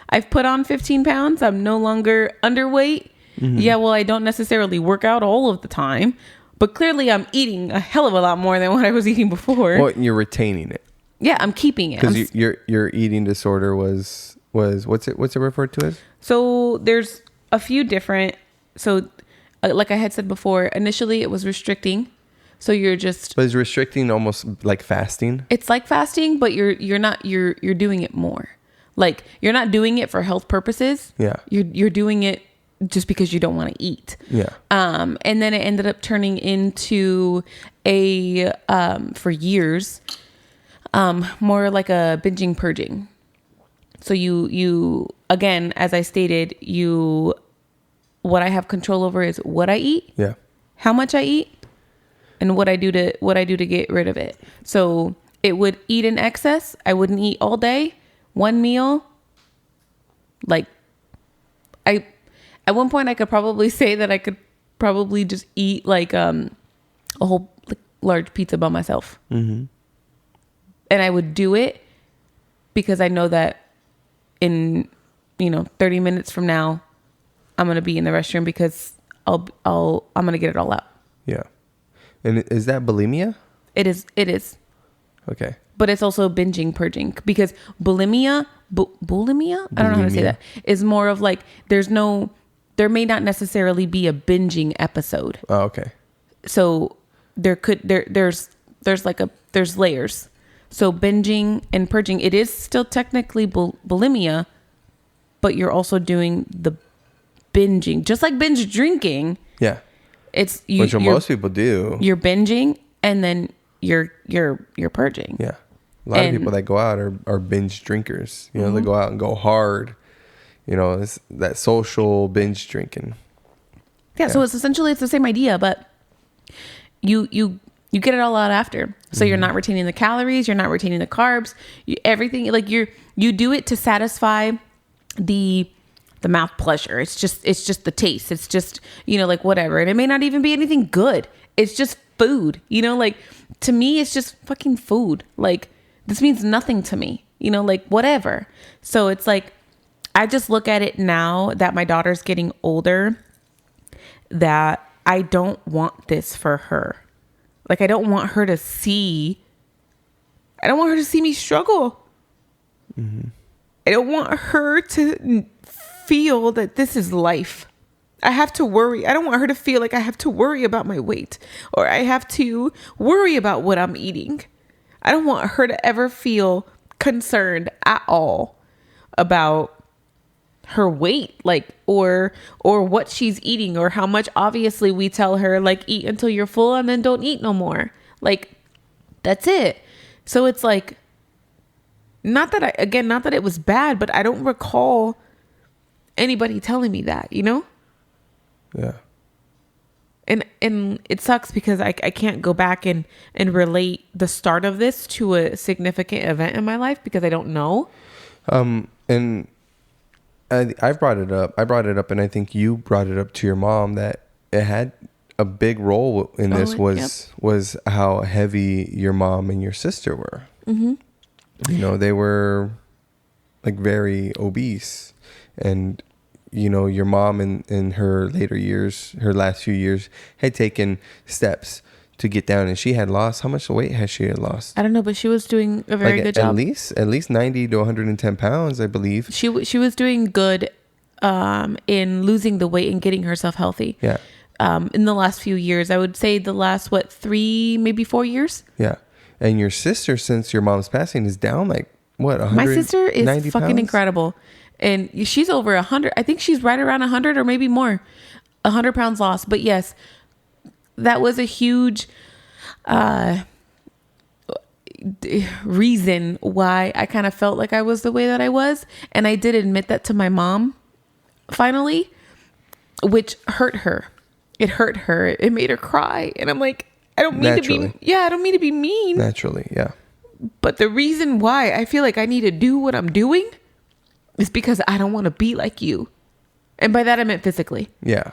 I've put on 15 pounds. I'm no longer underweight. Yeah, well, I don't necessarily work out all of the time, but clearly I'm eating a hell of a lot more than what I was eating before. Well, you're retaining it. Yeah, I'm keeping it. Because your eating disorder was what's it referred to as? So there's a few different. So, like I had said before, initially it was restricting. So you're just. But is restricting almost like fasting? It's like fasting, but you're doing it more. Like you're not doing it for health purposes. Yeah. You're doing it just because you don't want to eat. Yeah. And then it ended up turning into a for years, more like a binging purging. So you again, as I stated, what I have control over is what I eat, Yeah. how much I eat, and what I do to get rid of it. So it would eat in excess. I wouldn't eat all day. One meal, like at one point I could probably say that I could probably just eat like a whole like, large pizza by myself. Mm-hmm. And I would do it because I know that in 30 minutes from now I'm going to be in the restroom because I'm going to get it all out. Yeah. And is that bulimia? It is. Okay. But it's also binging purging because bulimia, bulimia, I don't know how to say that, is more of like there may not necessarily be a binging episode. Oh, okay. So there's layers. So binging and purging, it is still technically bulimia, but you're also doing the binging, just like binge drinking. Yeah. It's which most people do. You're binging and then you're purging. Yeah. A lot of people that go out are binge drinkers. You know, they go out and go hard. You know, it's that social binge drinking. Yeah, so it's essentially the same idea, but you get it all out after. So you're not retaining the calories, you're not retaining the carbs, everything. Like you do it to satisfy the mouth pleasure. It's just the taste. It's just like whatever, and it may not even be anything good. It's just food. Like to me, it's just fucking food. Like this means nothing to me. Like whatever. So it's like. I just look at it now that my daughter's getting older, that I don't want this for her. Like, I don't want her to see me struggle. Mm-hmm. I don't want her to feel that this is life. I have to worry. I don't want her to feel like I have to worry about my weight or I have to worry about what I'm eating. I don't want her to ever feel concerned at all about her weight, like, or what she's eating or how much. Obviously we tell her like eat until you're full and then don't eat no more. Like that's it. So it's like, not that it was bad, but I don't recall anybody telling me that, Yeah. And it sucks because I can't go back and relate the start of this to a significant event in my life because I don't know. And I brought it up, and I think you brought it up to your mom that it had a big role in this was how heavy your mom and your sister were. Mm-hmm. They were like very obese, and your mom in her later years, her last few years, had taken steps to get down, and she had lost, how much weight has she lost? I don't know, but she was doing a very good job. At least 90 to 110 pounds, I believe. She was doing good in losing the weight and getting herself healthy. Yeah. In the last few years, I would say the last 3, maybe 4 years. Yeah. And your sister, since your mom's passing, is down like what? 100, my sister is fucking pounds? incredible, and she's over 100. I think she's right around 100 or maybe more. 100 pounds lost, but yes. That was a huge reason why I kind of felt like I was the way that I was. And I did admit that to my mom finally, which hurt her. It hurt her. It made her cry. And I'm like, I don't mean to be mean. Naturally, yeah. But the reason why I feel like I need to do what I'm doing is because I don't want to be like you. And by that I meant physically. Yeah.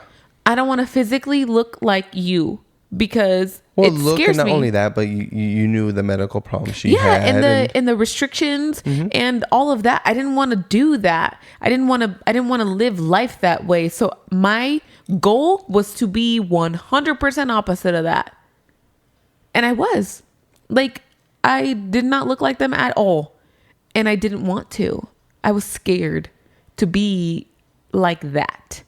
I don't want to physically look like you because Well, it look, scares and not me. only that, but you knew the medical problems she had. And the restrictions and all of that. I didn't want to do that. I didn't want to live life that way. So my goal was to be 100% opposite of that. And I was. Like, I did not look like them at all. And I didn't want to. I was scared to be like that.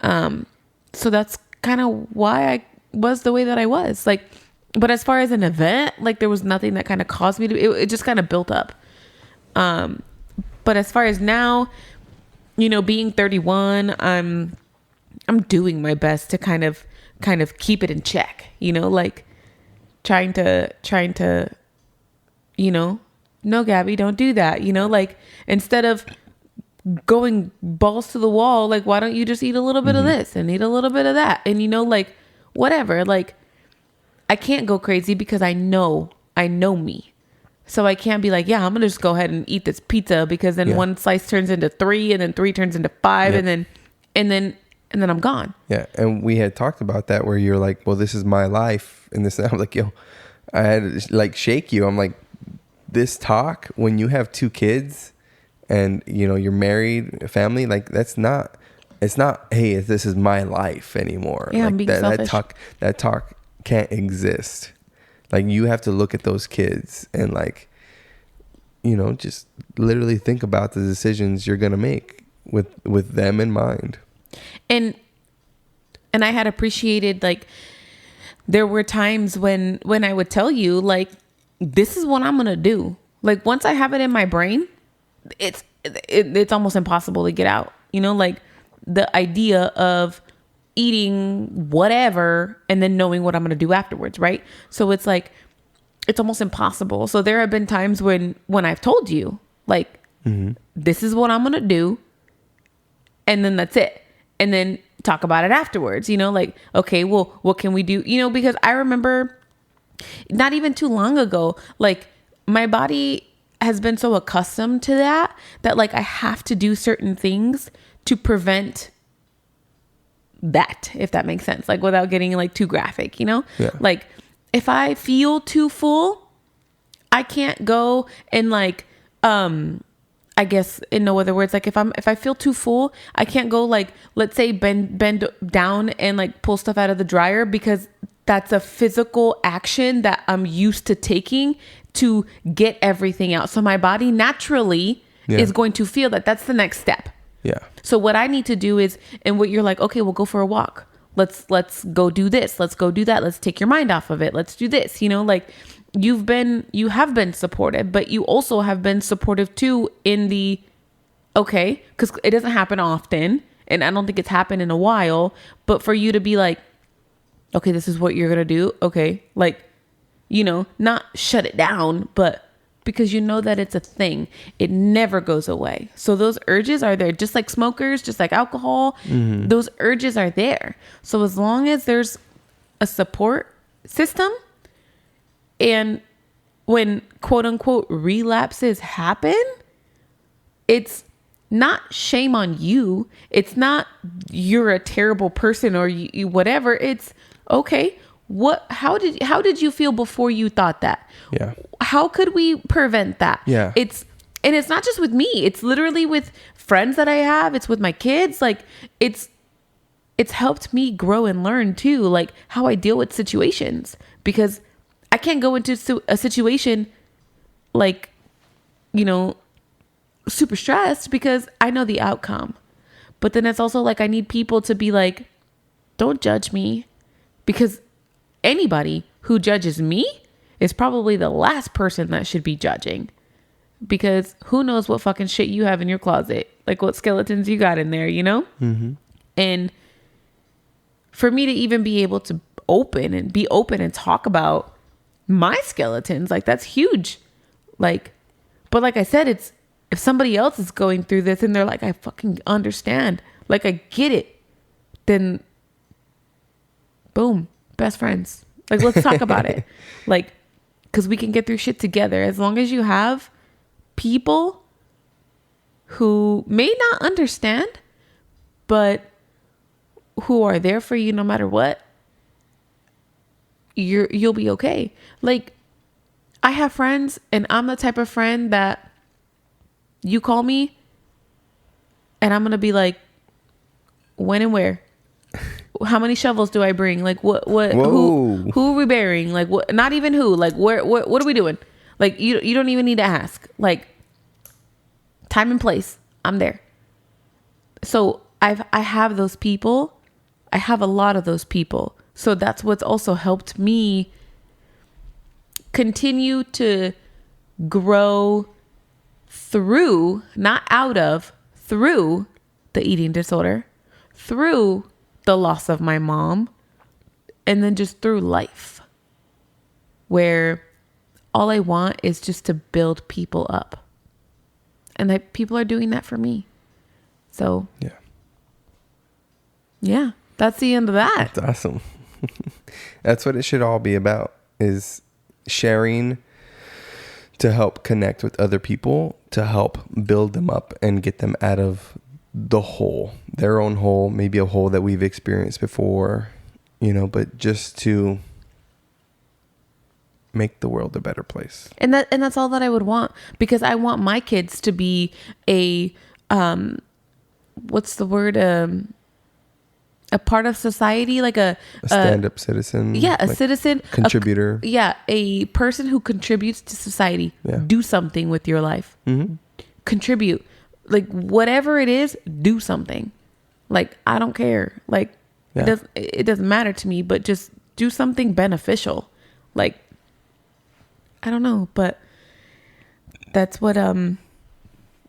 So that's kind of why I was the way that I was. Like, but as far as an event, like, there was nothing that kind of caused me to, it just kind of built up. But as far as now, you know, being 31, I'm doing my best to kind of keep it in check, you know, like trying to, you know, no, Gabby, don't do that. You know, like, instead of going balls to the wall, like, why don't you just eat a little bit of this and eat a little bit of that? And, you know, like, whatever, like, I can't go crazy because I know me. So I can't be like, yeah, I'm going to just go ahead and eat this pizza, because then one slice turns into 3, and then 3 turns into 5, and then I'm gone. Yeah. And we had talked about that, where you're like, well, this is my life. And this, I'm like, yo, I had to like shake you. I'm like, this talk, when you have 2 kids and, you know, you're married, a family, like, it's not, hey, this is my life anymore. Yeah, like, I'm being selfish. that talk can't exist. Like, you have to look at those kids and, like, you know, just literally think about the decisions you're going to make with them in mind. And I had appreciated, like, there were times when I would tell you, like, this is what I'm going to do. Like, once I have it in my brain, it's almost impossible to get out. You know, like, the idea of eating whatever and then knowing what I'm going to do afterwards, right? So it's like, it's almost impossible. So there have been times when I've told you, like, this is what I'm going to do, and then that's it. And then talk about it afterwards, you know, like, okay, well, what can we do? You know, because I remember not even too long ago, like, my body has been so accustomed to that like, I have to do certain things to prevent that, if that makes sense, like, without getting, like, too graphic, you know? Yeah. Like, if I feel too full, I can't go and, like, I guess in no other words, like, if I feel too full, I can't go, like, let's say bend down and, like, pull stuff out of the dryer, because that's a physical action that I'm used to taking to get everything out. So my body naturally is going to feel that that's the next step. Yeah. So what I need to do is, and what you're like, okay, we'll go for a walk. Let's go do this. Let's go do that. Let's take your mind off of it. Let's do this. You know, like, you have been supportive, but you also have been supportive too in the, okay, because it doesn't happen often, and I don't think it's happened in a while, but for you to be like, okay, this is what you're going to do. Okay. Like, you know, not shut it down, but because you know that it's a thing, it never goes away. So those urges are there, just like smokers, just like alcohol. Those urges are there. So as long as there's a support system, and when quote unquote relapses happen, it's not shame on you. It's not you're a terrible person or you whatever. It's okay. How did you feel before you thought that? Yeah. How could we prevent that? Yeah. It's not just with me. It's literally with friends that I have. It's with my kids. Like, it's helped me grow and learn too, like, how I deal with situations, because I can't go into a situation, like, you know, super stressed, because I know the outcome. But then it's also like, I need people to be like, don't judge me, because anybody who judges me is probably the last person that should be judging, because who knows what fucking shit you have in your closet, like what skeletons you got in there, you know? And for me to even be able to be open and talk about my skeletons, like, that's huge. Like, but like I said, it's, if somebody else is going through this and they're like, I fucking understand, like, I get it, then boom, best friends. Like, let's talk about it. Like, because we can get through shit together. As long as you have people who may not understand, but who are there for you no matter what, you'll be okay. Like, I have friends, and I'm the type of friend that you call me and I'm gonna be like, when and where? How many shovels do I bring? Like, what who are we burying? Like, what? Not even who. Like, where? What are we doing? Like, you don't even need to ask. Like, time and place, I'm there. So I have those people. I have a lot of those people. So that's what's also helped me continue to grow through, not out of, through the eating disorder, through the loss of my mom, and then just through life, where all I want is just to build people up. And that people are doing that for me. So yeah, that's the end of that. That's awesome. That's what it should all be about, is sharing to help connect with other people, to help build them up and get them out of the hole, their own hole, maybe a hole that we've experienced before, but just to make the world a better place. And that's all that I would want, because I want my kids to be a what's the word, a part of society, like a stand-up citizen. Yeah, a citizen, contributor. A person who contributes to society. Yeah. Do something with your life. Mm-hmm. Contribute, like whatever it is. Do something. Like, I don't care. Like, it doesn't matter to me. But just do something beneficial. Like, I don't know, but that's what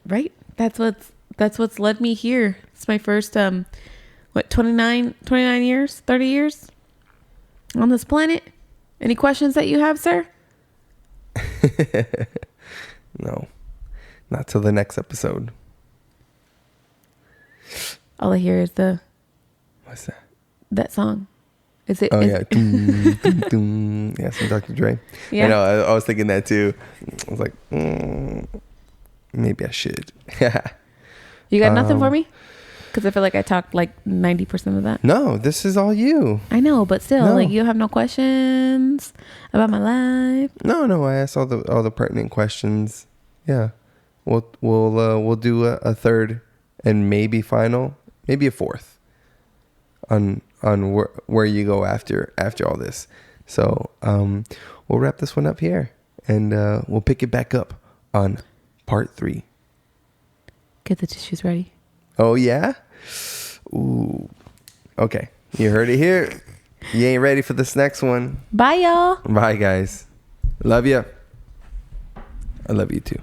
right. That's what's led me here. It's my first 29 years, 30 years on this planet. Any questions that you have, sir? No, not till the next episode. All I hear is what's that? That song. Is it? Oh, yeah. Doom, doom, doom. Yeah, some Dr. Dre. Yeah. I know. I was thinking that too. I was like, maybe I should. You got nothing for me? Because I feel like I talked like 90% of that. No, this is all you. I know, but still, like, you have no questions about my life. No. I asked all the pertinent questions. Yeah, we'll do a third and maybe final, maybe a fourth on where you go after all this. So we'll wrap this one up here, and we'll pick it back up on part 3. Get the tissues ready. Oh, yeah? Ooh. Okay. You heard it here. You ain't ready for this next one. Bye, y'all. Bye, guys. Love you. I love you too.